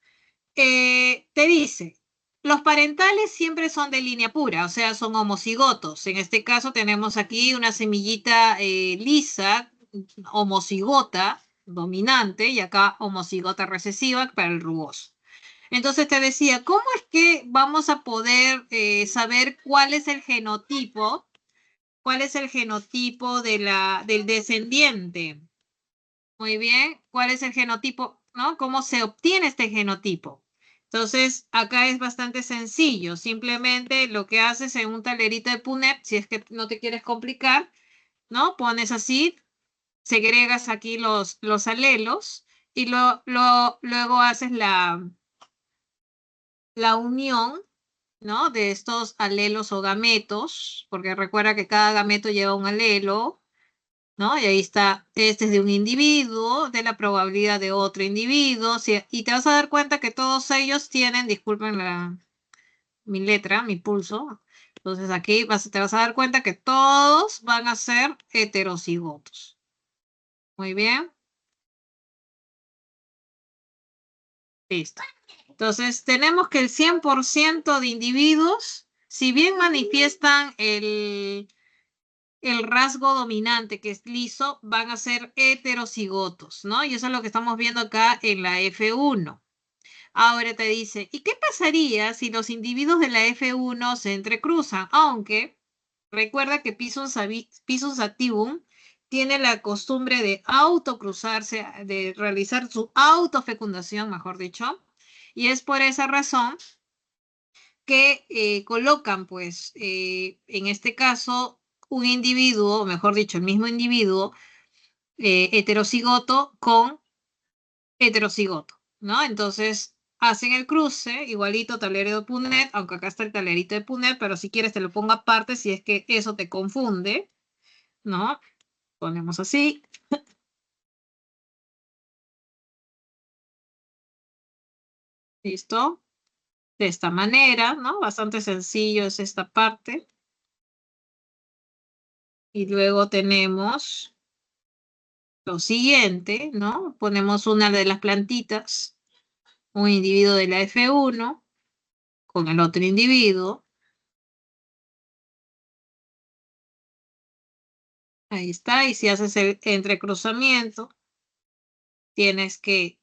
te dice, los parentales siempre son de línea pura, o sea, son homocigotos. En este caso tenemos aquí una semillita lisa, homocigota, dominante, y acá homocigota recesiva para el rugoso. Entonces te decía, ¿cómo es que vamos a poder saber cuál es el genotipo? ¿Cuál es el genotipo del descendiente? Muy bien, ¿cuál es el genotipo? ¿No? ¿Cómo se obtiene este genotipo? Entonces, acá es bastante sencillo. Simplemente lo que haces en un talerito de Punnett, si es que no te quieres complicar, ¿no? Pones así, segregas aquí los alelos y luego haces la unión, ¿no? De estos alelos o gametos, porque recuerda que cada gameto lleva un alelo, ¿no? Y ahí está, este es de un individuo, de la probabilidad de otro individuo, y te vas a dar cuenta que todos ellos tienen, disculpen mi letra, mi pulso, entonces aquí te vas a dar cuenta que todos van a ser heterocigotos. Muy bien, listo. Entonces tenemos que el 100% de individuos, si bien manifiestan el rasgo dominante, que es liso, van a ser heterocigotos, ¿no? Y eso es lo que estamos viendo acá en la F1. Ahora te dice, ¿y qué pasaría si los individuos de la F1 se entrecruzan? Aunque recuerda que Pisum sativum tiene la costumbre de autocruzarse, de realizar su autofecundación, mejor dicho, y es por esa razón que colocan, pues, en este caso, un individuo, o mejor dicho, el mismo individuo heterocigoto con heterocigoto, ¿no? Entonces, hacen el cruce, igualito tablero de Punnett, aunque acá está el tablerito de Punnett, pero si quieres te lo pongo aparte si es que eso te confunde, ¿no? Ponemos así, ¿listo? De esta manera, ¿no? Bastante sencillo es esta parte. Y luego tenemos lo siguiente, ¿no? Ponemos una de las plantitas, un individuo de la F1 con el otro individuo. Ahí está. Y si haces el entrecruzamiento, tienes que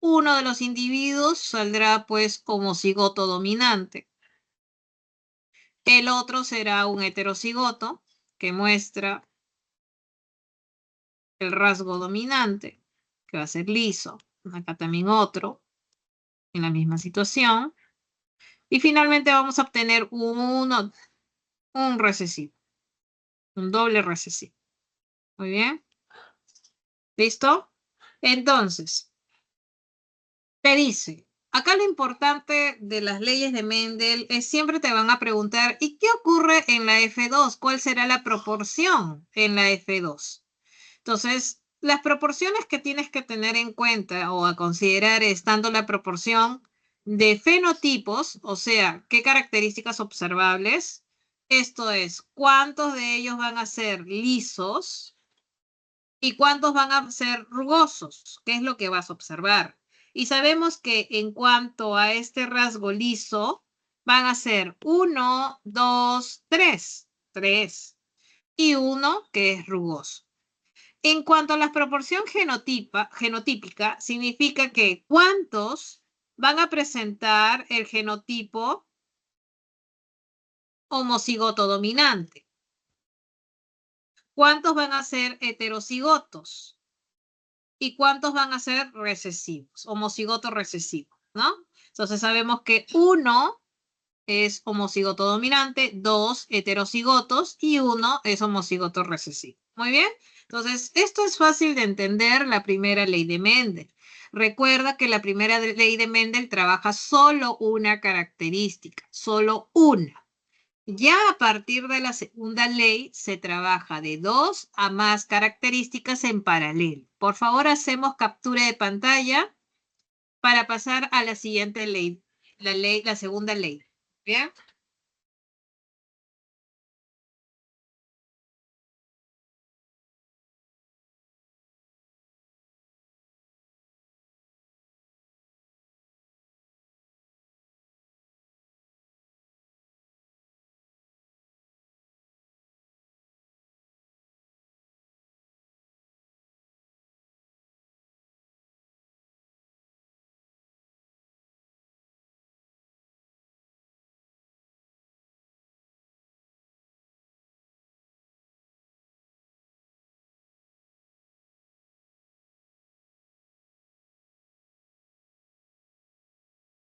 uno de los individuos saldrá pues homocigoto dominante. El otro será un heterocigoto que muestra el rasgo dominante, que va a ser liso. Acá también otro, en la misma situación. Y finalmente vamos a obtener un recesivo, un doble recesivo. Muy bien. ¿Listo? Entonces, te dice, acá lo importante de las leyes de Mendel es siempre te van a preguntar, ¿y qué ocurre en la F2? ¿Cuál será la proporción en la F2? Entonces, las proporciones que tienes que tener en cuenta o a considerar es tanto la proporción de fenotipos, o sea, qué características observables, esto es, cuántos de ellos van a ser lisos, ¿Y cuántos van a ser rugosos? ¿Qué es lo que vas a observar? Y sabemos que en cuanto a este rasgo liso, van a ser 1, 2, 3. 3. Y 1 que es rugoso. En cuanto a la proporción genotípica, significa que cuántos van a presentar el genotipo homocigoto dominante. ¿Cuántos van a ser heterocigotos? ¿Y cuántos van a ser recesivos, homocigotos recesivos, ¿no? Entonces sabemos que 1 es homocigoto dominante, 2 heterocigotos y 1 es homocigoto recesivo. Muy bien. Entonces, esto es fácil de entender, la primera ley de Mendel. Recuerda que la primera ley de Mendel trabaja solo una característica, solo una. Ya a partir de la segunda ley se trabaja de 2 a más características en paralelo. Por favor, hacemos captura de pantalla para pasar a la siguiente ley, la segunda ley. ¿Bien?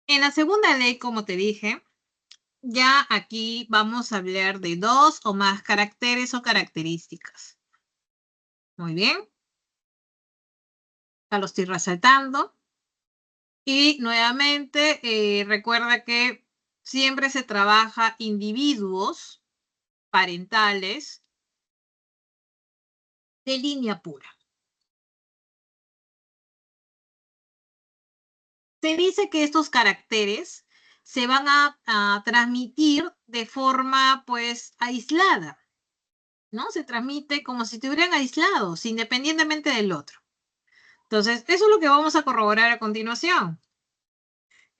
En la segunda ley, como te dije, ya aquí vamos a hablar de 2 o más caracteres o características. Muy bien. Ya lo estoy resaltando. Y nuevamente, recuerda que siempre se trabaja individuos parentales de línea pura. Se dice que estos caracteres se van a transmitir de forma, pues, aislada, ¿no? Se transmite como si estuvieran aislados, independientemente del otro. Entonces, eso es lo que vamos a corroborar a continuación.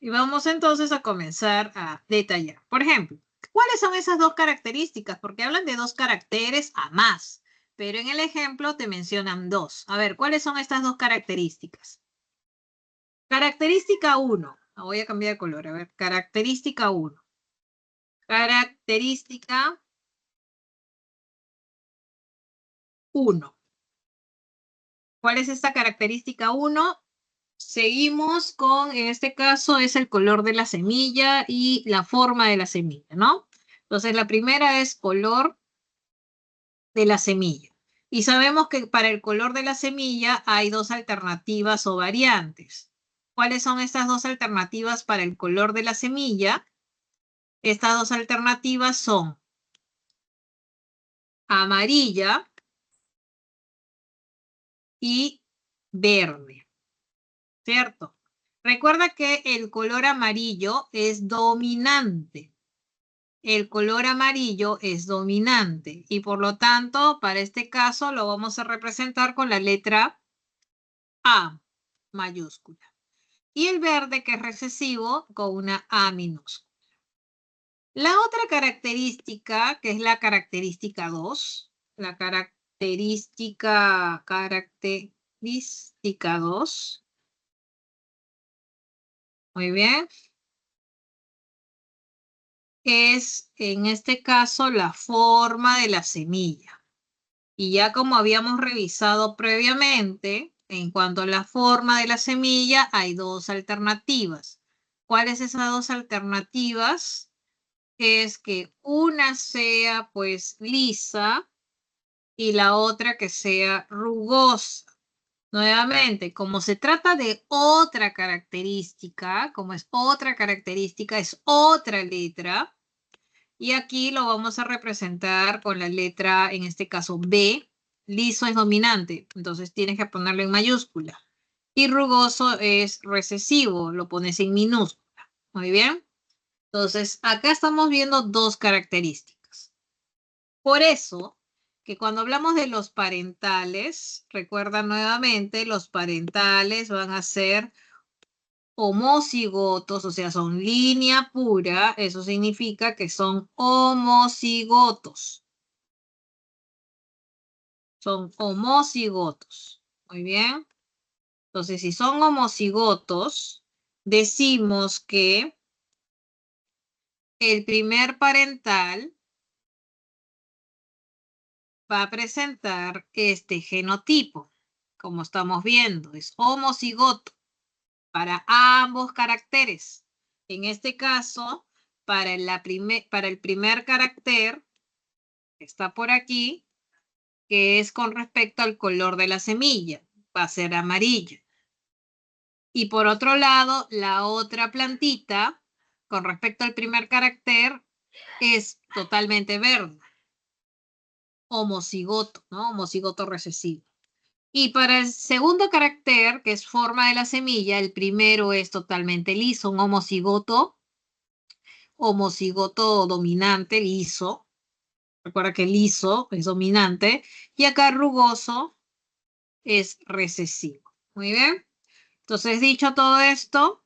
Y vamos entonces a comenzar a detallar. Por ejemplo, ¿cuáles son esas dos características? Porque hablan de dos caracteres a más, pero en el ejemplo te mencionan dos. A ver, ¿cuáles son estas dos características? Característica 1. Voy a cambiar de color. A ver, característica 1. Característica 1. ¿Cuál es esta característica 1? Seguimos con, en este caso, es el color de la semilla y la forma de la semilla, ¿no? Entonces, la primera es color de la semilla. Y sabemos que para el color de la semilla hay dos alternativas o variantes. ¿Cuáles son estas dos alternativas para el color de la semilla? Estas dos alternativas son amarilla y verde, ¿cierto? Recuerda que el color amarillo es dominante. El color amarillo es dominante y por lo tanto, para este caso lo vamos a representar con la letra A mayúscula. Y el verde, que es recesivo, con una A minúscula. La otra característica, que es la característica 2, la característica 2, muy bien, es en este caso la forma de la semilla. Y ya como habíamos revisado previamente, en cuanto a la forma de la semilla, hay dos alternativas. ¿Cuáles esas dos alternativas? Es que una sea pues lisa y la otra que sea rugosa. Nuevamente, como se trata de otra característica, como es otra característica, es otra letra, y aquí lo vamos a representar con la letra, en este caso B. Liso es dominante, entonces tienes que ponerlo en mayúscula. Y rugoso es recesivo, lo pones en minúscula. Muy bien. Entonces, acá estamos viendo dos características. Por eso, que cuando hablamos de los parentales, recuerda nuevamente, los parentales van a ser homocigotos, o sea, son línea pura, eso significa que son homocigotos. Son homocigotos. Muy bien. Entonces, si son homocigotos, decimos que el primer parental va a presentar este genotipo, como estamos viendo, es homocigoto para ambos caracteres. En este caso, para el primer carácter, que está por aquí, que es con respecto al color de la semilla, va a ser amarilla. Y por otro lado, la otra plantita, con respecto al primer carácter, es totalmente verde. Homocigoto, ¿no? Homocigoto recesivo. Y para el segundo carácter, que es forma de la semilla, el primero es totalmente liso, un homocigoto dominante, liso. Recuerda que liso es dominante. Y acá rugoso es recesivo. Muy bien. Entonces, dicho todo esto,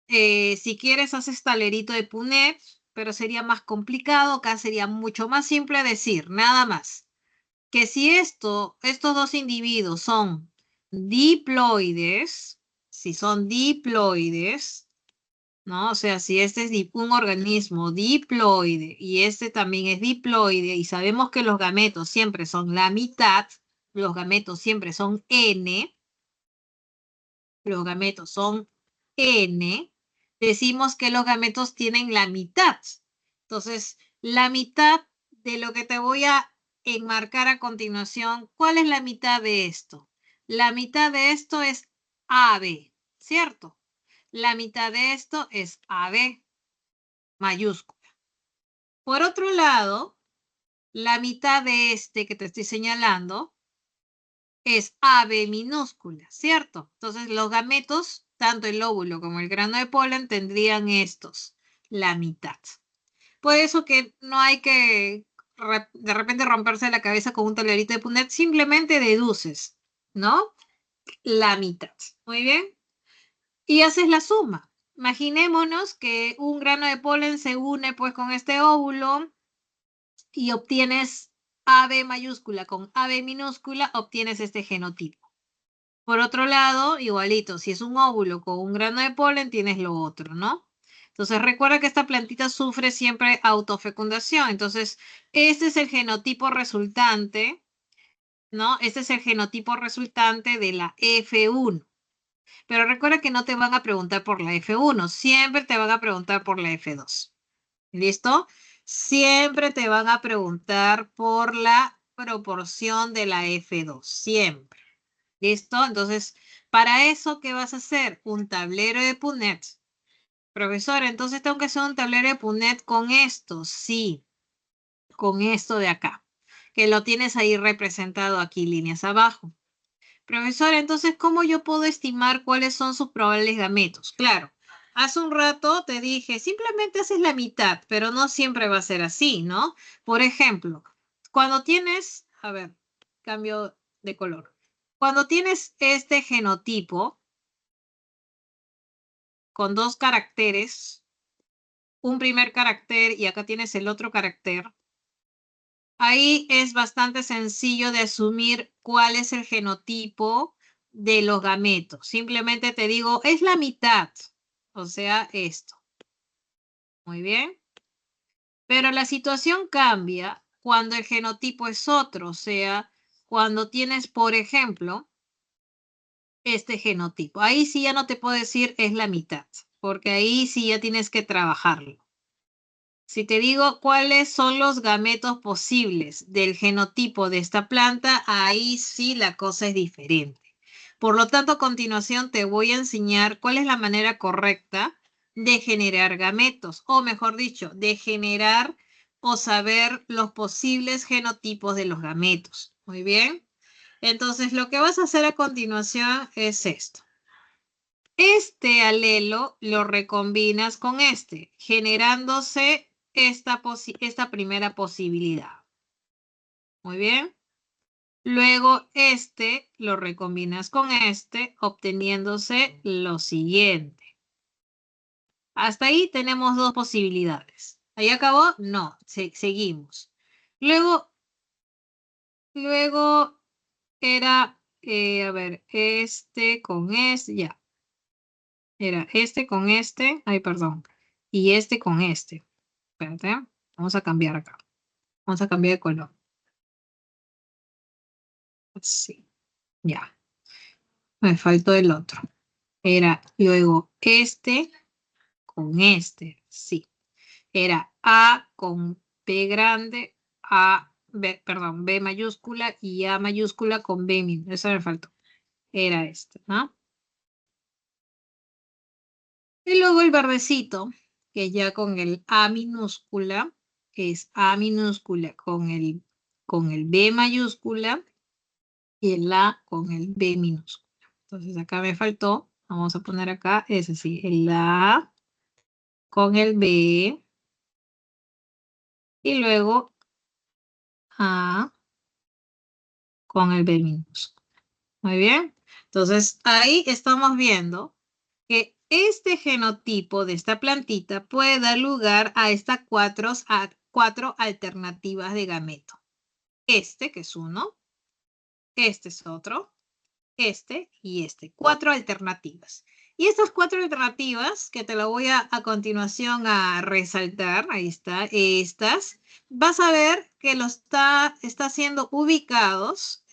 si quieres haces talerito de Punnett, pero sería más complicado. Acá sería mucho más simple decir, nada más, que si estos dos individuos son diploides, si son diploides, ¿no? O sea, si este es un organismo diploide y este también es diploide y sabemos que los gametos siempre son la mitad, los gametos siempre son N, los gametos son N, decimos que los gametos tienen la mitad. Entonces, la mitad de lo que te voy a enmarcar a continuación, ¿cuál es la mitad de esto? La mitad de esto es AB, ¿cierto? La mitad de esto es AB mayúscula. Por otro lado, la mitad de este que te estoy señalando es AB minúscula, ¿cierto? Entonces, los gametos, tanto el óvulo como el grano de polen, tendrían estos, la mitad. Por eso que no hay que de repente romperse la cabeza con un talerito de Punnett, simplemente deduces, ¿no? La mitad. Muy bien. Y haces la suma. Imaginémonos que un grano de polen se une pues con este óvulo y obtienes AB mayúscula con AB minúscula, obtienes este genotipo. Por otro lado, igualito, si es un óvulo con un grano de polen, tienes lo otro, ¿no? Entonces recuerda que esta plantita sufre siempre autofecundación. Entonces, este es el genotipo resultante, ¿no? Este es el genotipo resultante de la F1. Pero recuerda que no te van a preguntar por la F1, siempre te van a preguntar por la F2. ¿Listo? Siempre te van a preguntar por la proporción de la F2, siempre. ¿Listo? Entonces, para eso, ¿qué vas a hacer? Un tablero de Punnett. Profesor, entonces tengo que hacer un tablero de Punnett con esto. Sí, con esto de acá, que lo tienes ahí representado aquí, líneas abajo. Profesor, entonces, ¿cómo yo puedo estimar cuáles son sus probables gametos? Claro, hace un rato te dije, simplemente haces la mitad, pero no siempre va a ser así, ¿no? Por ejemplo, cuando tienes, a ver, cambio de color. Cuando tienes este genotipo con dos caracteres, un primer carácter y acá tienes el otro carácter, ahí es bastante sencillo de asumir cuál es el genotipo de los gametos. Simplemente te digo, es la mitad, o sea, esto. Muy bien. Pero la situación cambia cuando el genotipo es otro, o sea, cuando tienes, por ejemplo, este genotipo. Ahí sí ya no te puedo decir es la mitad, porque ahí sí ya tienes que trabajarlo. Si te digo cuáles son los gametos posibles del genotipo de esta planta, ahí sí la cosa es diferente. Por lo tanto, a continuación te voy a enseñar cuál es la manera correcta de generar gametos, o mejor dicho, de generar o saber los posibles genotipos de los gametos. Muy bien. Entonces, lo que vas a hacer a continuación es esto. Este alelo lo recombinas con este, generándose esta primera posibilidad. Muy bien. Luego este lo recombinas con este, obteniéndose lo siguiente. Hasta ahí tenemos dos posibilidades. ¿Ahí acabó? No, seguimos. Luego era, a ver, este con este, ya. Era este con este, ay, perdón. Y este con este. Espérate, vamos a cambiar acá. Vamos a cambiar de color. Sí, ya. Me faltó el otro. Era luego este con este, sí. Era A con B grande, perdón, B mayúscula y A mayúscula con B minúscula. Eso me faltó. Era este, ¿no? Y luego el verdecito, que ya con el A minúscula, es A minúscula con el B mayúscula y el A con el B minúscula. Entonces acá me faltó, vamos a poner acá, es así, el A con el B y luego A con el B minúscula. Muy bien. Entonces ahí estamos viendo que este genotipo de esta plantita puede dar lugar a estas cuatro alternativas de gameto. Este, que es uno, este es otro, este y este. Cuatro alternativas. Y estas cuatro alternativas, que te lo voy a continuación a resaltar, ahí está, estas, vas a ver que están siendo ubicados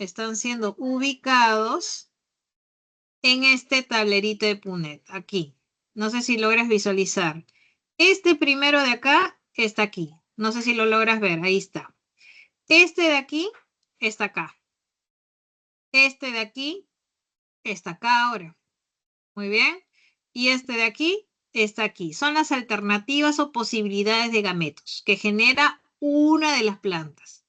en este tablerito de Punnett, aquí. No sé si logras visualizar. Este primero de acá está aquí. No sé si lo logras ver, ahí está. Este de aquí está acá. Este de aquí está acá ahora. Muy bien. Y este de aquí está aquí. Son las alternativas o posibilidades de gametos que genera una de las plantas.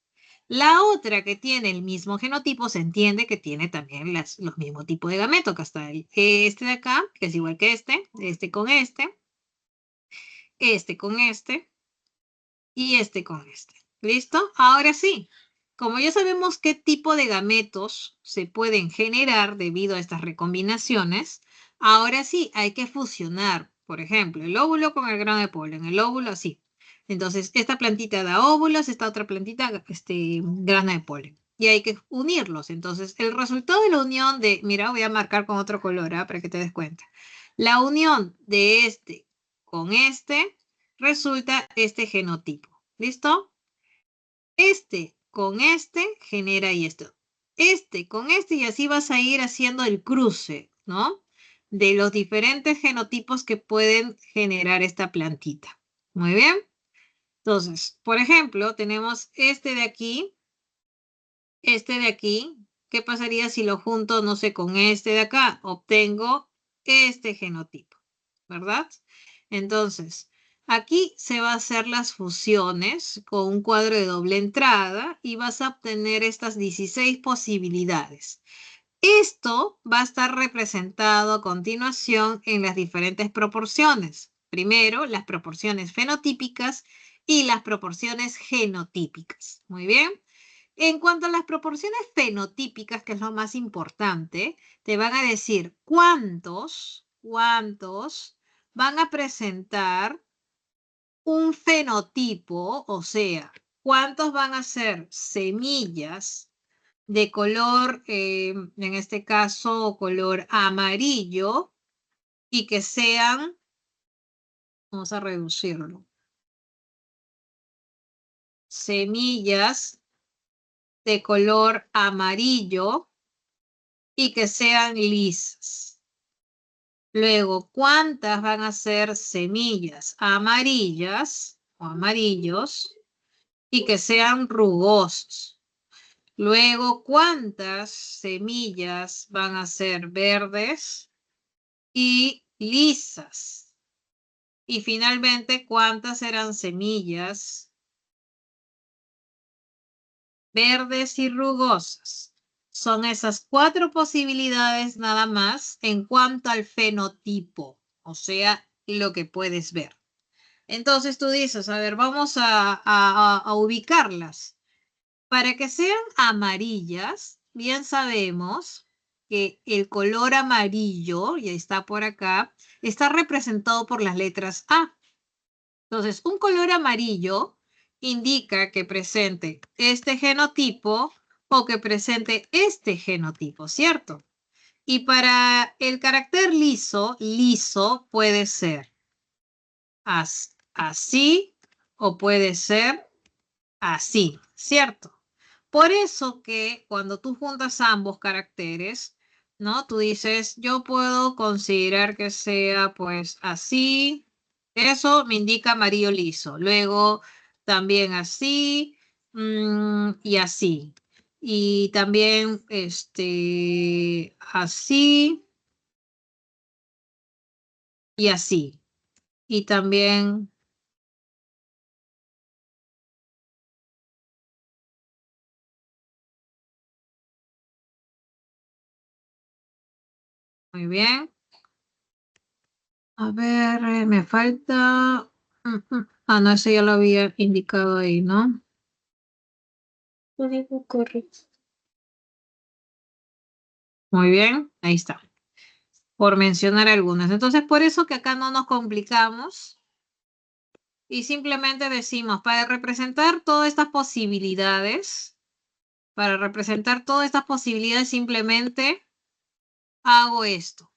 La otra que tiene el mismo genotipo se entiende que tiene también los mismos tipos de gametos, que está este de acá, que es igual que este con este con este y este con este. ¿Listo? Ahora sí, como ya sabemos qué tipo de gametos se pueden generar debido a estas recombinaciones, ahora sí hay que fusionar, por ejemplo, el óvulo con el grano de polen, el óvulo así. Entonces, esta plantita da óvulos, esta otra plantita, grano de polen. Y hay que unirlos. Entonces, el resultado de la unión mira, voy a marcar con otro color, para que te des cuenta. La unión de este con este resulta este genotipo. ¿Listo? Este con este genera y esto. Este con este y así vas a ir haciendo el cruce, ¿no? De los diferentes genotipos que pueden generar esta plantita. Muy bien. Entonces, por ejemplo, tenemos este de aquí, este de aquí. ¿Qué pasaría si lo junto, no sé, con este de acá? Obtengo este genotipo, ¿verdad? Entonces, aquí se va a hacer las fusiones con un cuadro de doble entrada y vas a obtener estas 16 posibilidades. Esto va a estar representado a continuación en las diferentes proporciones. Primero, las proporciones fenotípicas y las proporciones genotípicas. Muy bien. En cuanto a las proporciones fenotípicas, que es lo más importante, te van a decir cuántos van a presentar un fenotipo, o sea, cuántos van a ser semillas de color, en este caso, color amarillo, y que sean, vamos a reducirlo, semillas de color amarillo y que sean lisas. Luego, ¿cuántas van a ser semillas amarillas o amarillos y que sean rugosos? Luego, ¿cuántas semillas van a ser verdes y lisas? Y finalmente, ¿cuántas serán semillas verdes y rugosas? Son esas cuatro posibilidades nada más en cuanto al fenotipo, o sea, lo que puedes ver. Entonces tú dices, a ver, vamos a ubicarlas. Para que sean amarillas, bien sabemos que el color amarillo, y está por acá, está representado por las letras A. Entonces, un color amarillo indica que presente este genotipo o que presente este genotipo, ¿cierto? Y para el carácter liso, liso puede ser así o puede ser así, ¿cierto? Por eso que cuando tú juntas ambos caracteres, ¿no? Tú dices, yo puedo considerar que sea pues así. Eso me indica amarillo liso. Luego también así y así. Y también así y así. Y también, muy bien. A ver, me falta. Ah, no, eso ya lo había indicado ahí, ¿no? Código correcto. Muy bien, ahí está. Por mencionar algunas. Entonces, por eso que acá no nos complicamos y simplemente decimos, para representar todas estas posibilidades, simplemente hago esto.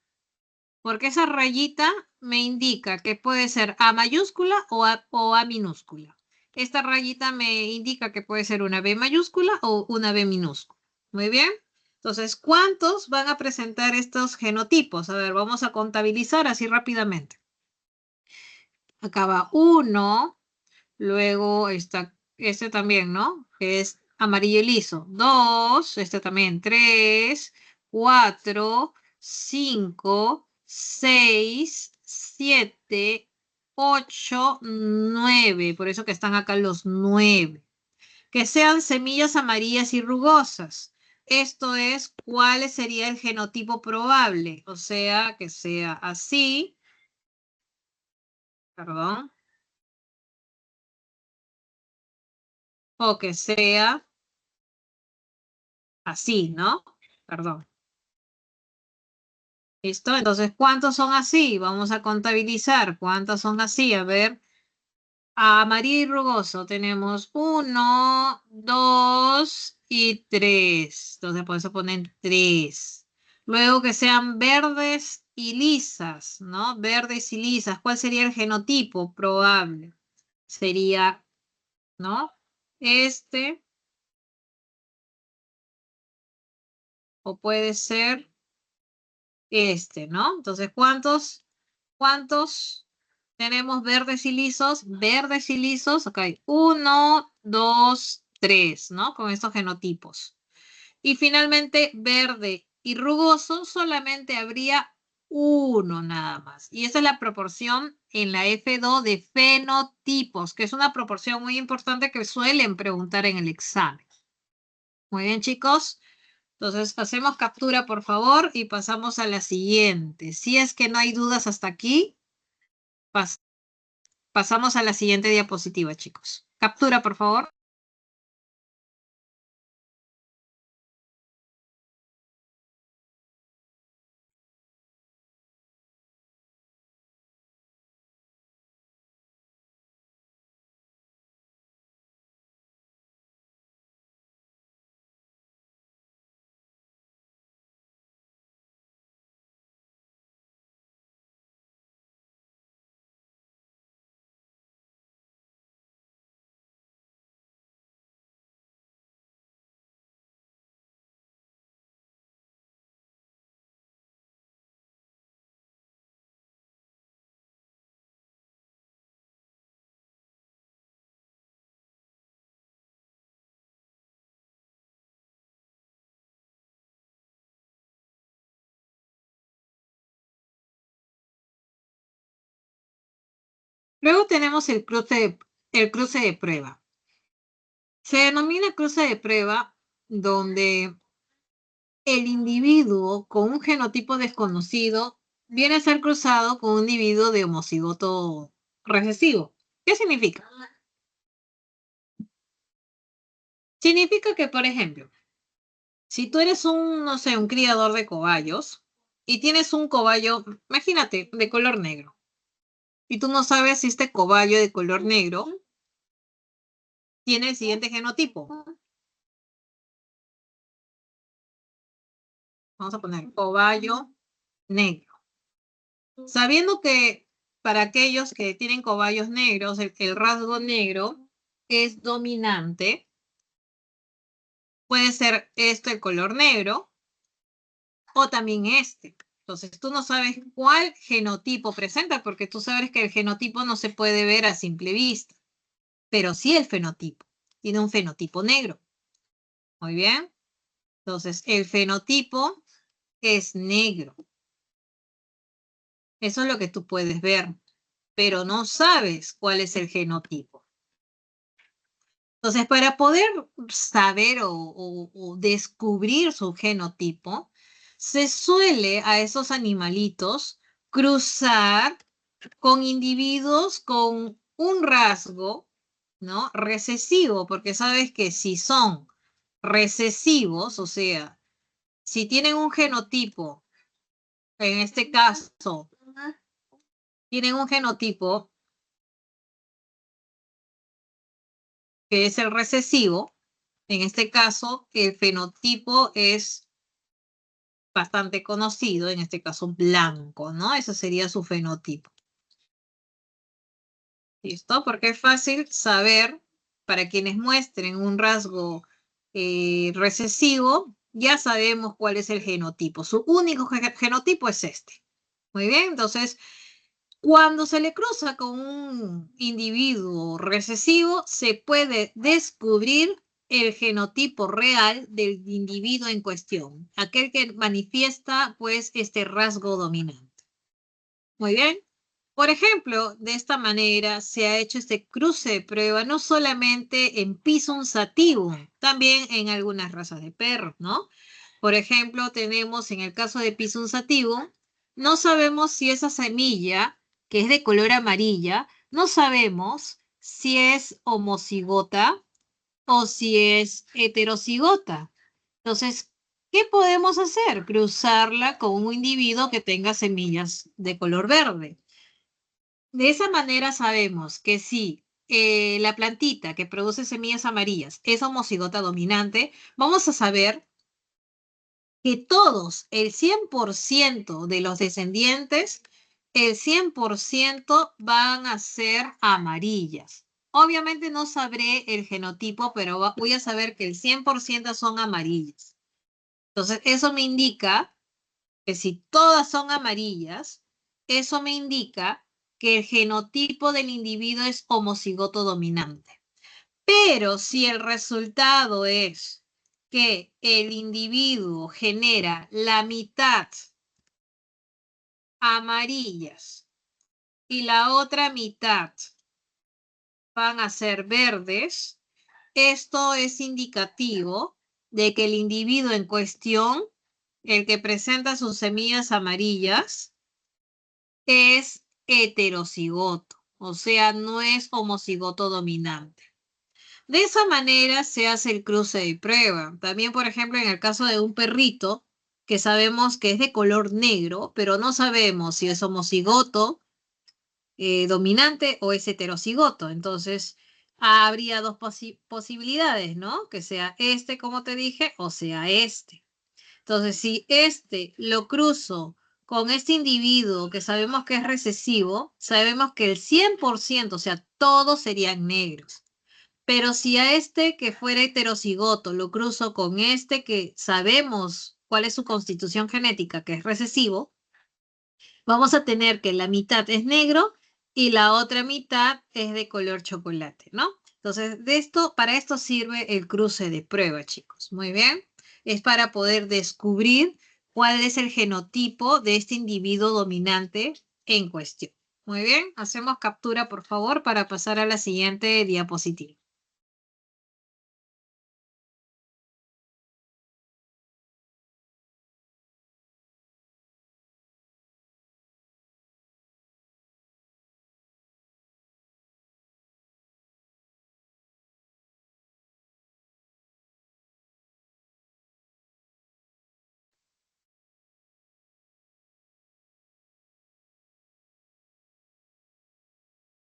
Porque esa rayita me indica que puede ser A mayúscula o A minúscula. Esta rayita me indica que puede ser una B mayúscula o una B minúscula. Muy bien. Entonces, ¿cuántos van a presentar estos genotipos? A ver, vamos a contabilizar así rápidamente. Acá va 1, luego está este también, ¿no? Que es amarillo liso. 2, este también. 3, 4, 5, 6, 7, 8, 9. Por eso que están acá los 9. Que sean semillas amarillas y rugosas. Esto es, ¿cuál sería el genotipo probable? O sea, que sea así, perdón, o que sea así, ¿no? Perdón. ¿Listo? Entonces, ¿cuántos son así? Vamos a contabilizar. ¿Cuántos son así? A ver. A amarillo y rugoso tenemos 1, 2 y 3. Entonces, por eso ponen 3. Luego que sean verdes y lisas, ¿no? Verdes y lisas. ¿Cuál sería el genotipo probable? Sería, ¿no? Este, o puede ser este, ¿no? Entonces, ¿cuántos tenemos verdes y lisos? Verdes y lisos, ok. 1, 2, 3, ¿no? Con estos genotipos. Y finalmente, verde y rugoso, solamente habría uno nada más. Y esa es la proporción en la F2 de fenotipos, que es una proporción muy importante que suelen preguntar en el examen. Muy bien, chicos. Entonces, hacemos captura, por favor, y pasamos a la siguiente. Si es que no hay dudas hasta aquí, pasamos a la siguiente diapositiva, chicos. Captura, por favor. Luego tenemos el cruce de prueba. Se denomina cruce de prueba donde el individuo con un genotipo desconocido viene a ser cruzado con un individuo de homocigoto recesivo. ¿Qué significa? Significa que, por ejemplo, si tú eres un, no sé, un criador de cobayos y tienes un cobayo, imagínate, de color negro, y tú no sabes si este cobayo de color negro tiene el siguiente genotipo. Vamos a poner cobayo negro. Sabiendo que para aquellos que tienen cobayos negros, el rasgo negro es dominante, puede ser este el color negro o también este. Entonces tú no sabes cuál genotipo presenta porque tú sabes que el genotipo no se puede ver a simple vista, pero sí el fenotipo. Tiene un fenotipo negro. Muy bien. Entonces el fenotipo es negro. Eso es lo que tú puedes ver, pero no sabes cuál es el genotipo. Entonces, para poder saber o descubrir su genotipo, se suele a esos animalitos cruzar con individuos con un rasgo, ¿no? Recesivo, porque sabes que si son recesivos, o sea, si tienen un genotipo, en este caso, tienen un genotipo que es el recesivo, en este caso, el fenotipo es bastante conocido, en este caso blanco, ¿no? Ese sería su fenotipo. ¿Listo? Porque es fácil saber, para quienes muestren un rasgo recesivo, ya sabemos cuál es el genotipo. Su único genotipo es este. Muy bien, entonces, cuando se le cruza con un individuo recesivo, se puede descubrir el genotipo real del individuo en cuestión, aquel que manifiesta pues este rasgo dominante. Muy bien. Por ejemplo, de esta manera se ha hecho este cruce de prueba no solamente en Pisum sativum, también en algunas razas de perros, ¿no? Por ejemplo, tenemos en el caso de Pisum sativum, no sabemos si esa semilla, que es de color amarilla, no sabemos si es homocigota o si es heterocigota. Entonces, ¿qué podemos hacer? Cruzarla con un individuo que tenga semillas de color verde. De esa manera sabemos que si la plantita que produce semillas amarillas es homocigota dominante, vamos a saber que todos, el 100% de los descendientes, el 100% van a ser amarillas. Obviamente no sabré el genotipo, pero voy a saber que el 100% son amarillas. Entonces, eso me indica que si todas son amarillas, eso me indica que el genotipo del individuo es homocigoto dominante. Pero si el resultado es que el individuo genera la mitad amarillas y la otra mitad van a ser verdes, esto es indicativo de que el individuo en cuestión, el que presenta sus semillas amarillas, es heterocigoto, o sea, no es homocigoto dominante. De esa manera se hace el cruce de prueba. También, por ejemplo, en el caso de un perrito, que sabemos que es de color negro, pero no sabemos si es homocigoto dominante o es heterocigoto. Entonces, habría dos posibilidades, ¿no? Que sea este, como te dije, o sea este. Entonces, si este lo cruzo con este individuo que sabemos que es recesivo, sabemos que el 100%, o sea, todos serían negros. Pero si a este que fuera heterocigoto lo cruzo con este que sabemos cuál es su constitución genética, que es recesivo, vamos a tener que la mitad es negro y la otra mitad es de color chocolate, ¿no? Entonces, para esto sirve el cruce de prueba, chicos. Muy bien. Es para poder descubrir cuál es el genotipo de este individuo dominante en cuestión. Muy bien. Hacemos captura, por favor, para pasar a la siguiente diapositiva.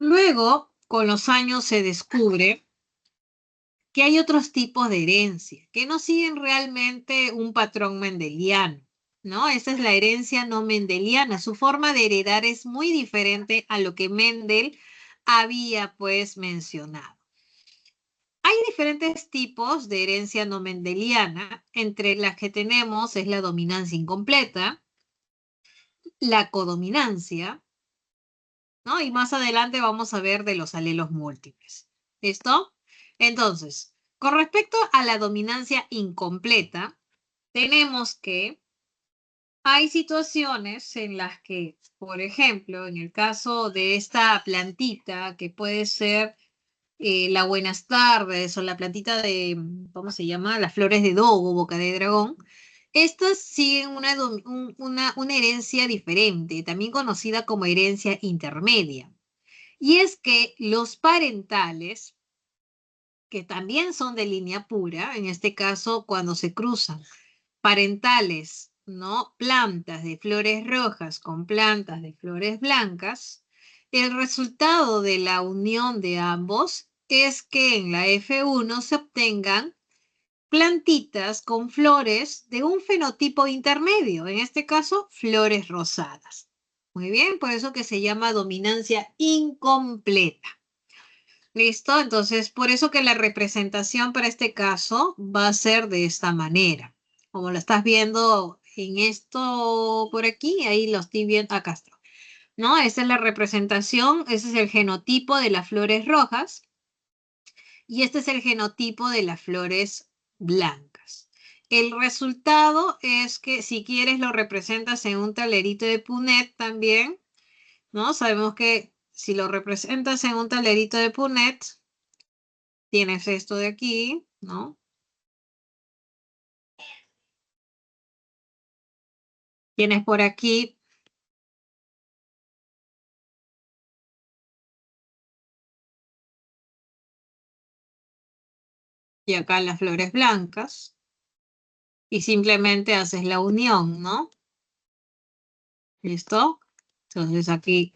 Luego, con los años se descubre que hay otros tipos de herencia que no siguen realmente un patrón mendeliano, ¿no? Esa es la herencia no mendeliana. Su forma de heredar es muy diferente a lo que Mendel había pues mencionado. Hay diferentes tipos de herencia no mendeliana, entre las que tenemos es la dominancia incompleta, la codominancia, ¿no? Y más adelante vamos a ver de los alelos múltiples. ¿Listo? Entonces, con respecto a la dominancia incompleta, tenemos que hay situaciones en las que, por ejemplo, en el caso de esta plantita, que puede ser la buenas tardes o la plantita de, ¿cómo se llama? Las flores de dogo, boca de dragón, estas siguen una herencia diferente, también conocida como herencia intermedia. Y es que los parentales, que también son de línea pura, en este caso cuando se cruzan parentales, ¿no? Plantas de flores rojas con plantas de flores blancas, el resultado de la unión de ambos es que en la F1 se obtengan plantitas con flores de un fenotipo intermedio, en este caso flores rosadas. Muy bien, por eso que se llama dominancia incompleta. ¿Listo? Entonces, por eso que la representación para este caso va a ser de esta manera. Como lo estás viendo en esto por aquí, ahí lo estoy viendo, acá está. ¿No? Esa es la representación, ese es el genotipo de las flores rojas y este es el genotipo de las flores blancas. El resultado es que si quieres lo representas en un talerito de Punnett también, ¿no? Sabemos que si lo representas en un talerito de Punnett, tienes esto de aquí, ¿no? Tienes por aquí y acá las flores blancas y simplemente haces la unión, ¿no? ¿Listo? Entonces aquí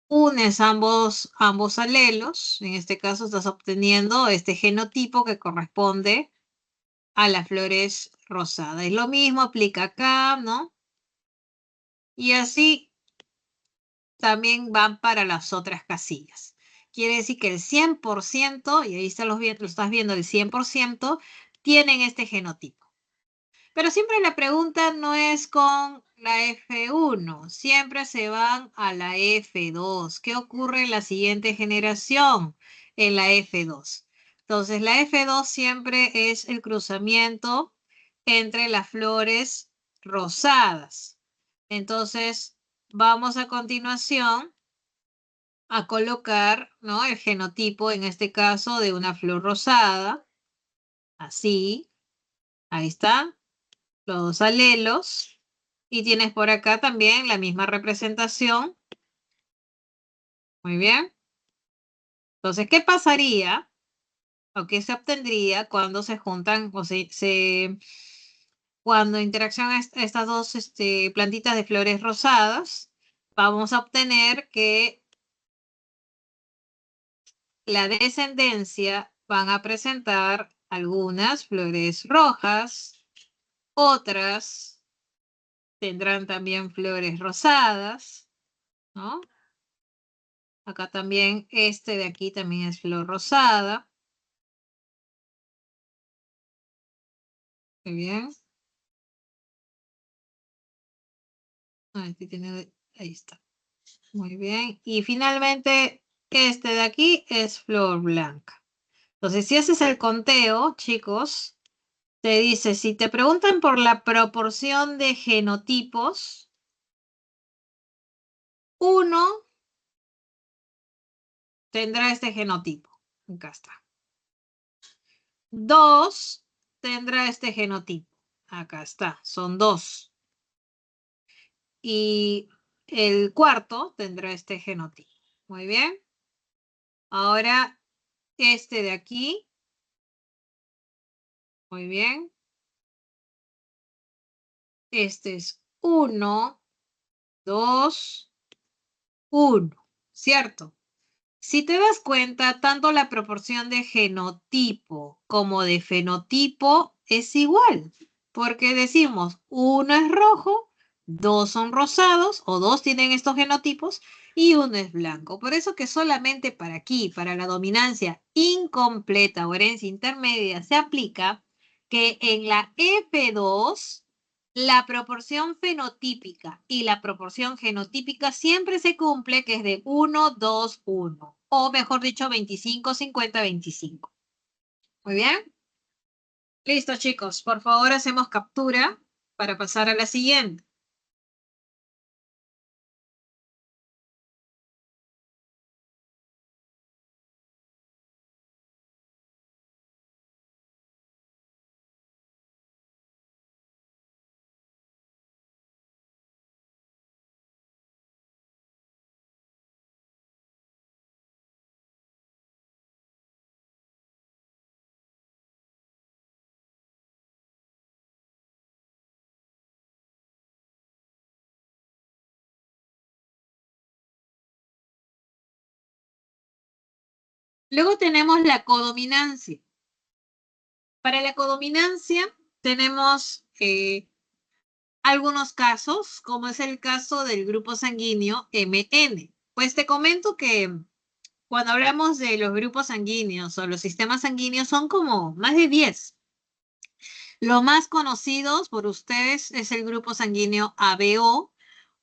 unes ambos alelos. En este caso estás obteniendo este genotipo que corresponde a las flores rosadas. Y lo mismo aplica acá, ¿no? Y así también van para las otras casillas. Quiere decir que el 100%, y ahí lo estás viendo, el 100%, tienen este genotipo. Pero siempre la pregunta no es con la F1, siempre se van a la F2. ¿Qué ocurre en la siguiente generación? En la F2. Entonces, la F2 siempre es el cruzamiento entre las flores rosadas. Entonces, vamos a continuación a colocar, ¿no? El genotipo, en este caso, de una flor rosada. Así, ahí está, los dos alelos. Y tienes por acá también la misma representación. Muy bien. Entonces, ¿qué pasaría o qué se obtendría cuando se juntan o cuando interaccionan estas dos plantitas de flores rosadas? Vamos a obtener que la descendencia van a presentar algunas flores rojas, otras tendrán también flores rosadas, ¿no? Acá también, este de aquí también es flor rosada. Muy bien. Ahí está. Muy bien. Y finalmente, este de aquí es flor blanca. Entonces, si haces el conteo, chicos, te dice, si te preguntan por la proporción de genotipos, 1 tendrá este genotipo. Acá está. 2 tendrá este genotipo. Acá está, son 2. Y el cuarto tendrá este genotipo. Muy bien. Ahora, este de aquí. Muy bien. Este es 1, 2, 1. ¿Cierto? Si te das cuenta, tanto la proporción de genotipo como de fenotipo es igual, porque decimos uno es rojo, dos son rosados o dos tienen estos genotipos y uno es blanco. Por eso que solamente para aquí, para la dominancia incompleta o herencia intermedia, se aplica que en la F2 la proporción fenotípica y la proporción genotípica siempre se cumple, que es de 1, 2, 1. O mejor dicho, 25, 50, 25. Muy bien. Listo, chicos. Por favor, hacemos captura para pasar a la siguiente. Luego tenemos la codominancia. Para la codominancia tenemos algunos casos, como es el caso del grupo sanguíneo MN. Pues te comento que cuando hablamos de los grupos sanguíneos o los sistemas sanguíneos son como más de 10. Los más conocidos por ustedes es el grupo sanguíneo ABO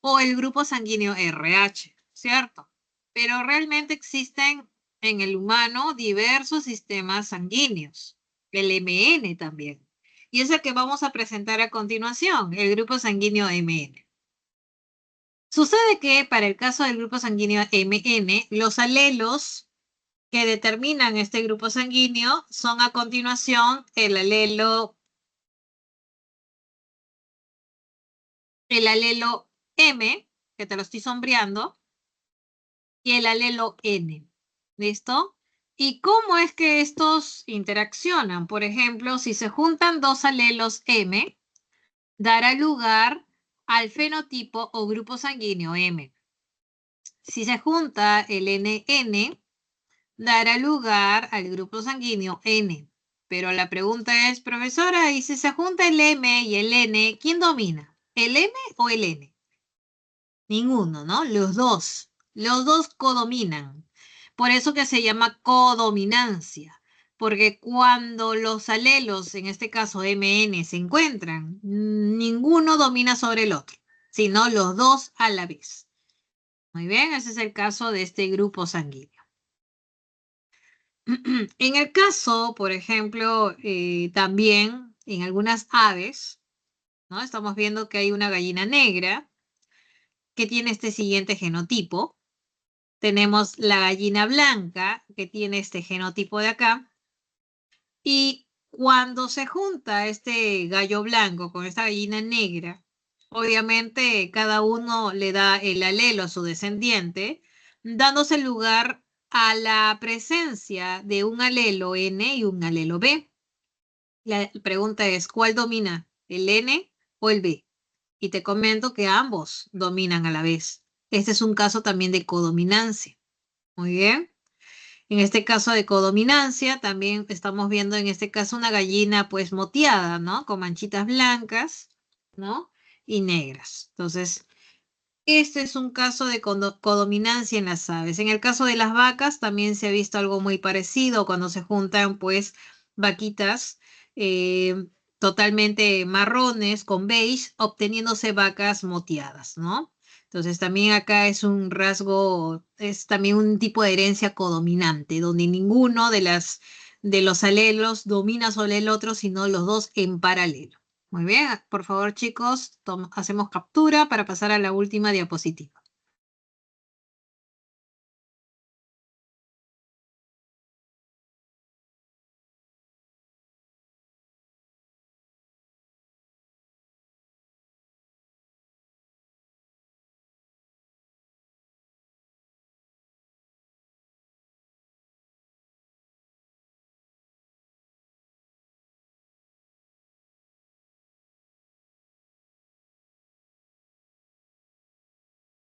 o el grupo sanguíneo RH, ¿cierto? Pero realmente existen en el humano diversos sistemas sanguíneos, el MN también. Y es el que vamos a presentar a continuación, el grupo sanguíneo MN. Sucede que para el caso del grupo sanguíneo MN, los alelos que determinan este grupo sanguíneo son a continuación el alelo M, que te lo estoy sombreando, y el alelo N. ¿Listo? ¿Y cómo es que estos interaccionan? Por ejemplo, si se juntan dos alelos M, dará lugar al fenotipo o grupo sanguíneo M. Si se junta el NN, dará lugar al grupo sanguíneo N. Pero la pregunta es, profesora, ¿y si se junta el M y el N, quién domina? ¿El M o el N? Ninguno, ¿no? Los dos codominan. Por eso que se llama codominancia, porque cuando los alelos, en este caso MN, se encuentran, ninguno domina sobre el otro, sino los dos a la vez. Muy bien, ese es el caso de este grupo sanguíneo. En el caso, por ejemplo, también en algunas aves, ¿no? Estamos viendo que hay una gallina negra que tiene este siguiente genotipo. Tenemos la gallina blanca, que tiene este genotipo de acá. Y cuando se junta este gallo blanco con esta gallina negra, obviamente cada uno le da el alelo a su descendiente, dándose lugar a la presencia de un alelo N y un alelo B. La pregunta es, ¿cuál domina? ¿El N o el B? Y te comento que ambos dominan a la vez. Este es un caso también de codominancia. Muy bien. En este caso de codominancia, también estamos viendo en este caso una gallina pues moteada, ¿no? Con manchitas blancas, ¿no? Y negras. Entonces, este es un caso de codominancia en las aves. En el caso de las vacas también se ha visto algo muy parecido cuando se juntan pues vaquitas totalmente marrones con beige, obteniéndose vacas moteadas, ¿no? Entonces también acá es un rasgo, es también un tipo de herencia codominante, donde ninguno de los alelos domina sobre el otro, sino los dos en paralelo. Muy bien, por favor, chicos, hacemos captura para pasar a la última diapositiva.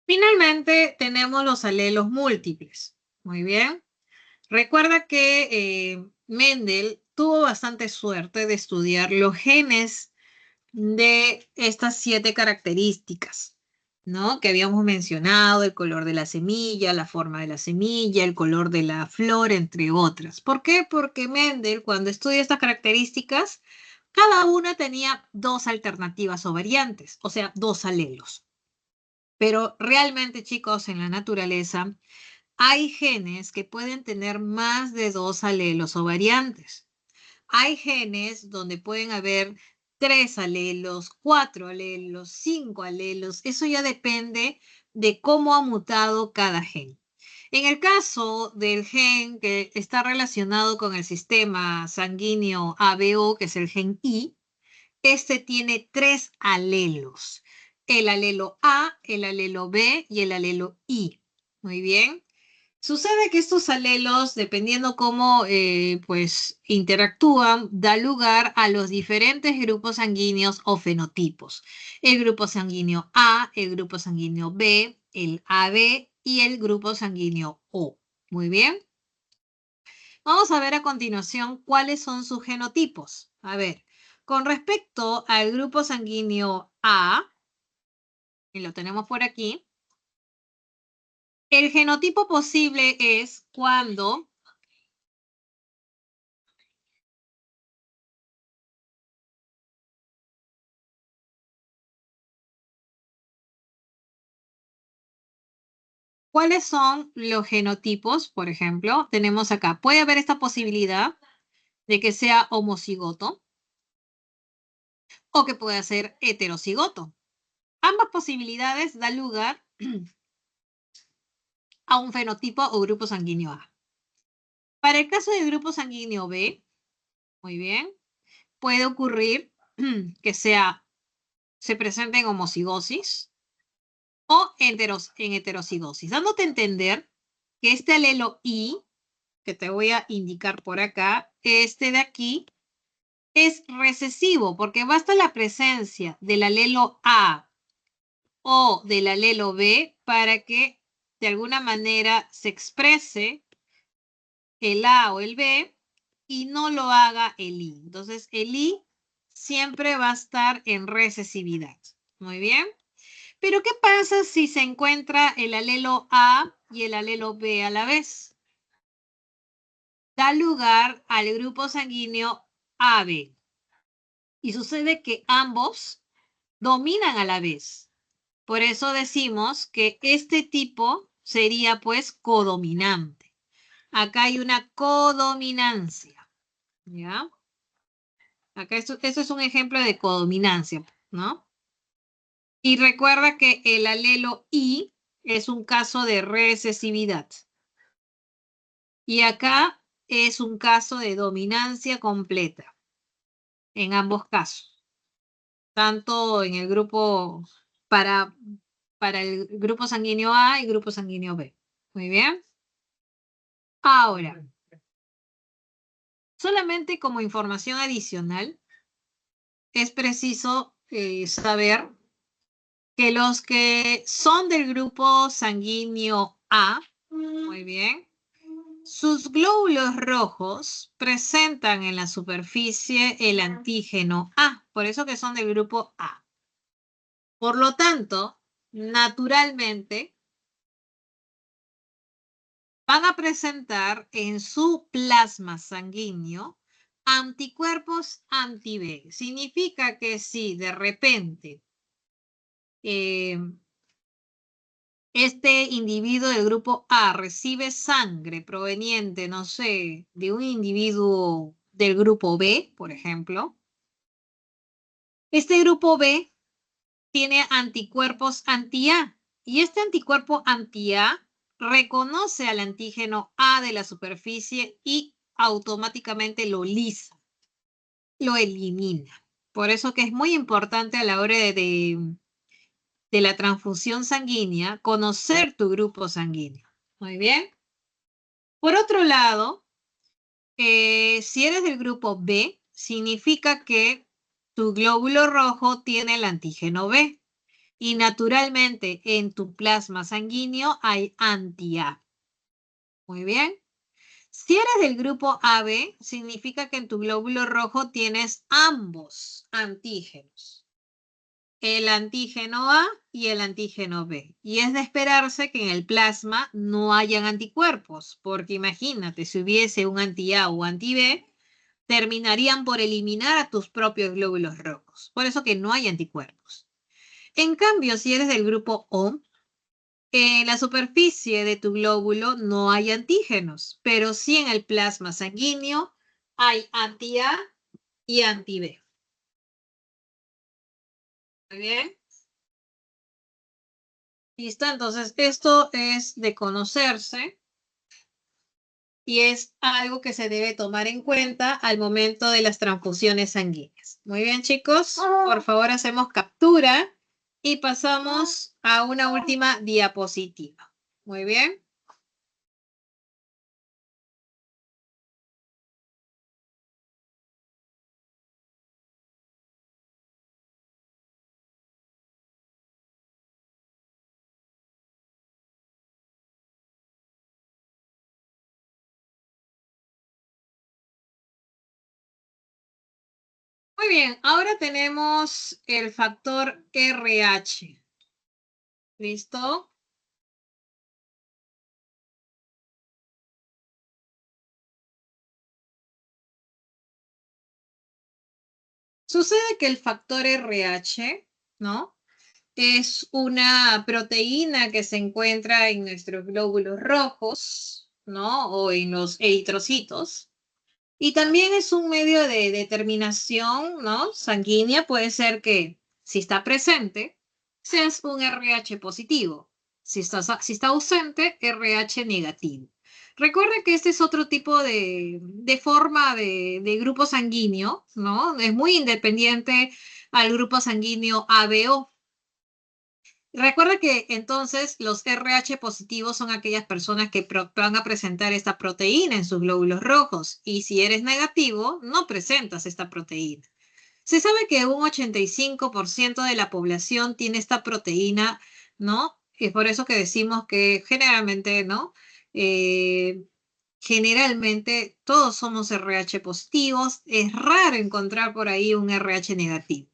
Finalmente, tenemos los alelos múltiples. Muy bien. Recuerda que Mendel tuvo bastante suerte de estudiar los genes de estas 7 características, ¿no? Que habíamos mencionado, el color de la semilla, la forma de la semilla, el color de la flor, entre otras. ¿Por qué? Porque Mendel, cuando estudia estas características, cada una tenía 2 alternativas o variantes, o sea, 2 alelos. Pero realmente, chicos, en la naturaleza hay genes que pueden tener más de 2 alelos o variantes. Hay genes donde pueden haber 3 alelos, 4 alelos, 5 alelos. Eso ya depende de cómo ha mutado cada gen. En el caso del gen que está relacionado con el sistema sanguíneo ABO, que es el gen I, este tiene 3 alelos. El alelo A, el alelo B y el alelo I. Muy bien. Sucede que estos alelos, dependiendo cómo pues interactúan, da lugar a los diferentes grupos sanguíneos o fenotipos. El grupo sanguíneo A, el grupo sanguíneo B, el AB y el grupo sanguíneo O. Muy bien. Vamos a ver a continuación cuáles son sus genotipos. A ver, con respecto al grupo sanguíneo A, y lo tenemos por aquí, el genotipo posible es cuando ¿cuáles son los genotipos? Por ejemplo, tenemos acá, puede haber esta posibilidad de que sea homocigoto o que pueda ser heterocigoto. Ambas posibilidades dan lugar a un fenotipo o grupo sanguíneo A. Para el caso del grupo sanguíneo B, muy bien, puede ocurrir que se presente en homocigosis o en heterocigosis, dándote a entender que este alelo I, que te voy a indicar por acá, este de aquí, es recesivo porque basta la presencia del alelo A o del alelo B para que de alguna manera se exprese el A o el B y no lo haga el I. Entonces, el I siempre va a estar en recesividad. Muy bien. Pero, ¿qué pasa si se encuentra el alelo A y el alelo B a la vez? Da lugar al grupo sanguíneo AB. Y sucede que ambos dominan a la vez. Por eso decimos que este tipo sería pues codominante. Acá hay una codominancia, ¿ya? Acá esto es un ejemplo de codominancia, ¿no? Y recuerda que el alelo I es un caso de recesividad. Y acá es un caso de dominancia completa, en ambos casos. Tanto en el grupo para, para el grupo sanguíneo A y grupo sanguíneo B. Muy bien. Ahora, solamente como información adicional, es preciso saber que los que son del grupo sanguíneo A, muy bien, sus glóbulos rojos presentan en la superficie el antígeno A, por eso que son del grupo A. Por lo tanto, naturalmente, van a presentar en su plasma sanguíneo anticuerpos anti-B. Significa que si de repente este individuo del grupo A recibe sangre proveniente, no sé, de un individuo del grupo B, por ejemplo, este grupo B tiene anticuerpos anti-A y este anticuerpo anti-A reconoce al antígeno A de la superficie y automáticamente lo lisa, lo elimina. Por eso que es muy importante a la hora de la transfusión sanguínea conocer tu grupo sanguíneo. Muy bien. Por otro lado, si eres del grupo B, significa que tu glóbulo rojo tiene el antígeno B. Y naturalmente en tu plasma sanguíneo hay anti-A. Muy bien. Si eres del grupo AB, significa que en tu glóbulo rojo tienes ambos antígenos, el antígeno A y el antígeno B. Y es de esperarse que en el plasma no hayan anticuerpos, porque imagínate, si hubiese un anti-A o anti-B, terminarían por eliminar a tus propios glóbulos rojos. Por eso que no hay anticuerpos. En cambio, si eres del grupo O, en la superficie de tu glóbulo no hay antígenos, pero sí en el plasma sanguíneo hay anti-A y anti-B. ¿Muy bien? ¿Listo? Entonces, esto es de conocerse y es algo que se debe tomar en cuenta al momento de las transfusiones sanguíneas. Muy bien, chicos, por favor hacemos captura y pasamos a una última diapositiva. Muy bien. Muy bien, ahora tenemos el factor RH. ¿Listo? Sucede que el factor RH, ¿no? Es una proteína que se encuentra en nuestros glóbulos rojos, ¿no? O en los eritrocitos. Y también es un medio de determinación, ¿no? Sanguínea. Puede ser que si está presente, seas un RH positivo. Si está ausente, RH negativo. Recuerda que este es otro tipo de forma de grupo sanguíneo, ¿no? Es muy independiente al grupo sanguíneo ABO. Recuerda que entonces los RH positivos son aquellas personas que van a presentar esta proteína en sus glóbulos rojos y si eres negativo, no presentas esta proteína. Se sabe que un 85% de la población tiene esta proteína, ¿no? Es por eso que decimos que generalmente, ¿no? Eh, generalmente todos somos RH positivos. Es raro encontrar por ahí un RH negativo,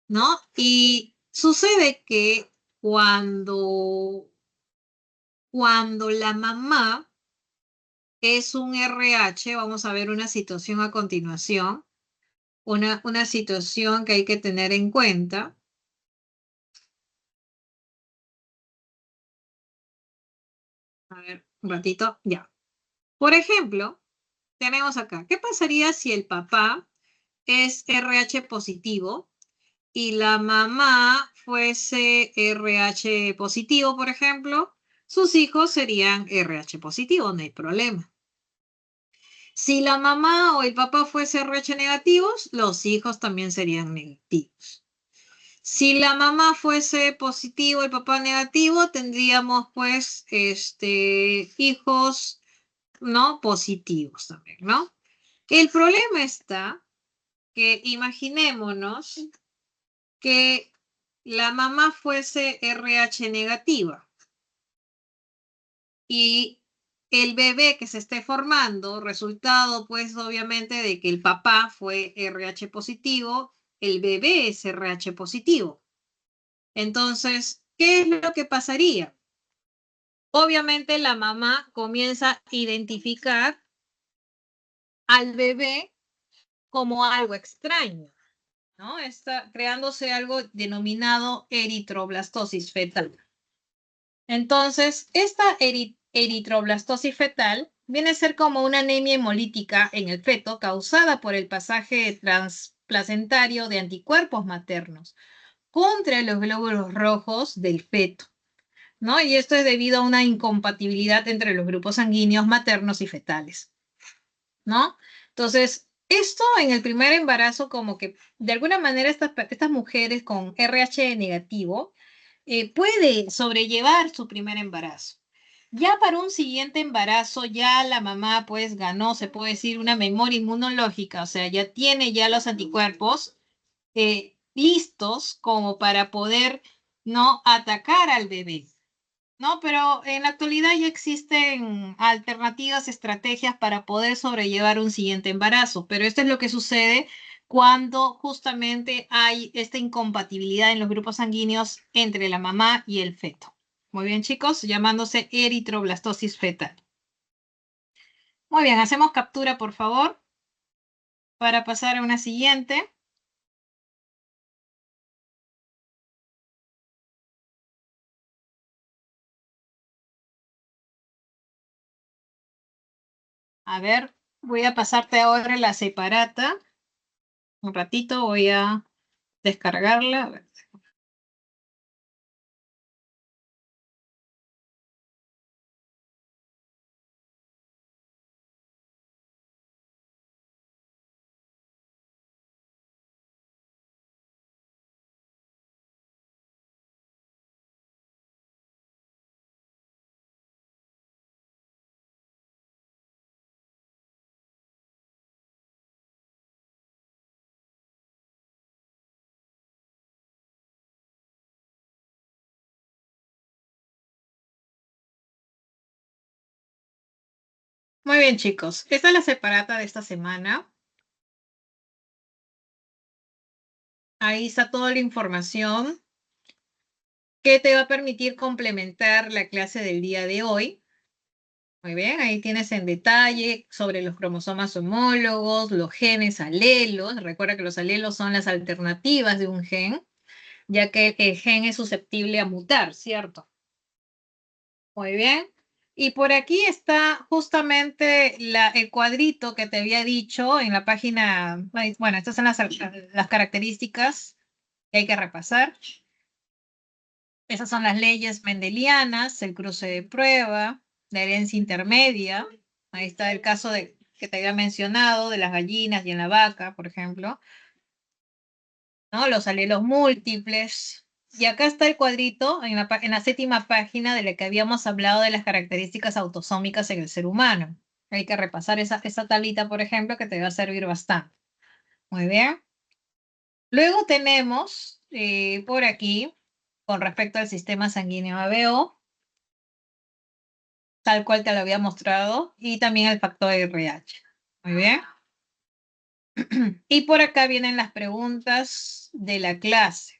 ¿no? Y sucede que cuando, cuando la mamá es un RH, vamos a ver una situación a continuación, una situación que hay que tener en cuenta. A ver, un ratito, ya. Por ejemplo, tenemos acá, ¿qué pasaría si el papá es RH positivo y la mamá fuese RH positivo, por ejemplo? Sus hijos serían RH positivo, no hay problema. Si la mamá o el papá fuese RH negativos, los hijos también serían negativos. Si la mamá fuese positivo y el papá negativo, tendríamos pues hijos no positivos también, ¿no? El problema está que imaginémonos que la mamá fuese RH negativa y el bebé que se esté formando, resultado pues obviamente de que el papá fue RH positivo, el bebé es RH positivo. Entonces, ¿qué es lo que pasaría? Obviamente la mamá comienza a identificar al bebé como algo extraño, ¿no? Está creándose algo denominado eritroblastosis fetal. Entonces, esta eritroblastosis fetal viene a ser como una anemia hemolítica en el feto causada por el pasaje transplacentario de anticuerpos maternos contra los glóbulos rojos del feto, ¿no? Y esto es debido a una incompatibilidad entre los grupos sanguíneos maternos y fetales, ¿no? Entonces, esto en el primer embarazo, como que de alguna manera estas mujeres con RH negativo puede sobrellevar su primer embarazo. Ya para un siguiente embarazo, ya la mamá pues ganó, se puede decir, una memoria inmunológica, o sea, ya tiene ya los anticuerpos listos como para poder no atacar al bebé. ¿no? Pero en la actualidad ya existen alternativas, estrategias para poder sobrellevar un siguiente embarazo, pero esto es lo que sucede cuando justamente hay esta incompatibilidad en los grupos sanguíneos entre la mamá y el feto. Muy bien, chicos, llamándose eritroblastosis fetal. Muy bien, hacemos captura, por favor, para pasar a una siguiente. A ver, voy a pasarte ahora la separata. Un ratito voy a descargarla. A ver. Muy bien, chicos. Esta es la separata de esta semana. Ahí está toda la información que te va a permitir complementar la clase del día de hoy. Muy bien, ahí tienes en detalle sobre los cromosomas homólogos, los genes alelos. Recuerda que los alelos son las alternativas de un gen, ya que el gen es susceptible a mutar, ¿cierto? Muy bien. Y por aquí está justamente el cuadrito que te había dicho en la página. Bueno, estas son las características que hay que repasar. Esas son las leyes mendelianas, el cruce de prueba, la herencia intermedia. Ahí está el caso que te había mencionado de las gallinas y en la vaca, por ejemplo, ¿no? Los alelos múltiples. Y acá está el cuadrito en la séptima página de la que habíamos hablado de las características autosómicas en el ser humano. Hay que repasar esa tablita, por ejemplo, que te va a servir bastante. Muy bien. Luego tenemos por aquí, con respecto al sistema sanguíneo ABO, tal cual te lo había mostrado, y también el factor RH. Muy bien. Y por acá vienen las preguntas de la clase.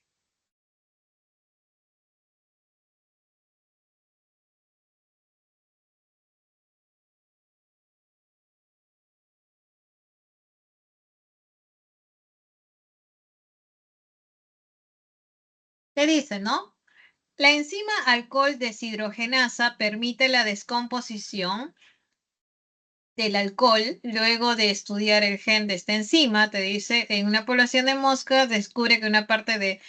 Te dice, ¿no? La enzima alcohol deshidrogenasa permite la descomposición del alcohol luego de estudiar el gen de esta enzima. Te dice, en una población de moscas descubre que una parte de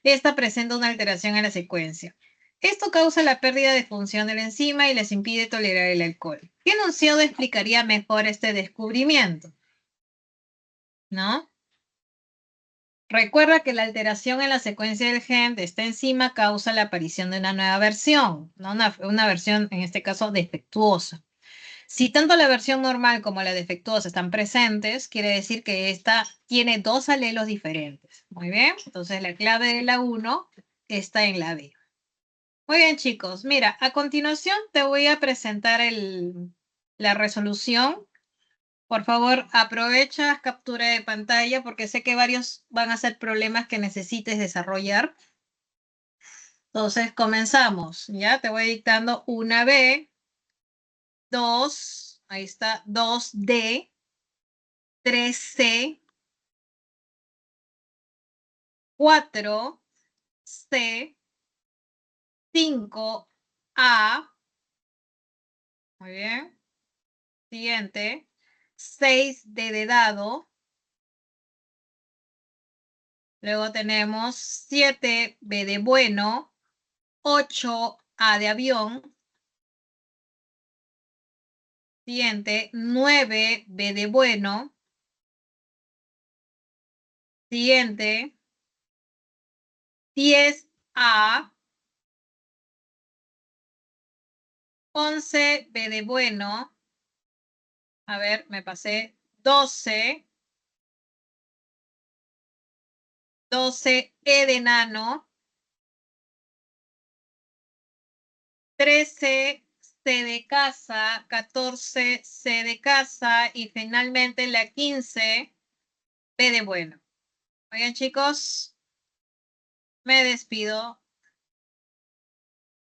esta presenta una alteración en la secuencia. Esto causa la pérdida de función de la enzima y les impide tolerar el alcohol. ¿Qué enunciado explicaría mejor este descubrimiento? ¿No? Recuerda que la alteración en la secuencia del gen de esta enzima causa la aparición de una nueva versión, ¿no? Una versión, en este caso, defectuosa. Si tanto la versión normal como la defectuosa están presentes, quiere decir que esta tiene dos alelos diferentes. Muy bien, entonces la clave de la 1 está en la B. Muy bien, chicos. Mira, a continuación te voy a presentar la resolución. Por favor, aprovecha captura de pantalla porque sé que varios van a ser problemas que necesites desarrollar. Entonces, comenzamos. Ya te voy dictando una B, 2, ahí está, 2D, 3C, 4C, 5A. Muy bien. Siguiente. 6D de dado. Luego tenemos 7B de bueno. 8A de avión. Siguiente, 9B de bueno. Siguiente, 10A. 11B de bueno. A ver, me pasé. 12. 12E de nano. 13 C de casa, 14 C de casa y finalmente la 15 B de bueno. Oigan, chicos, me despido.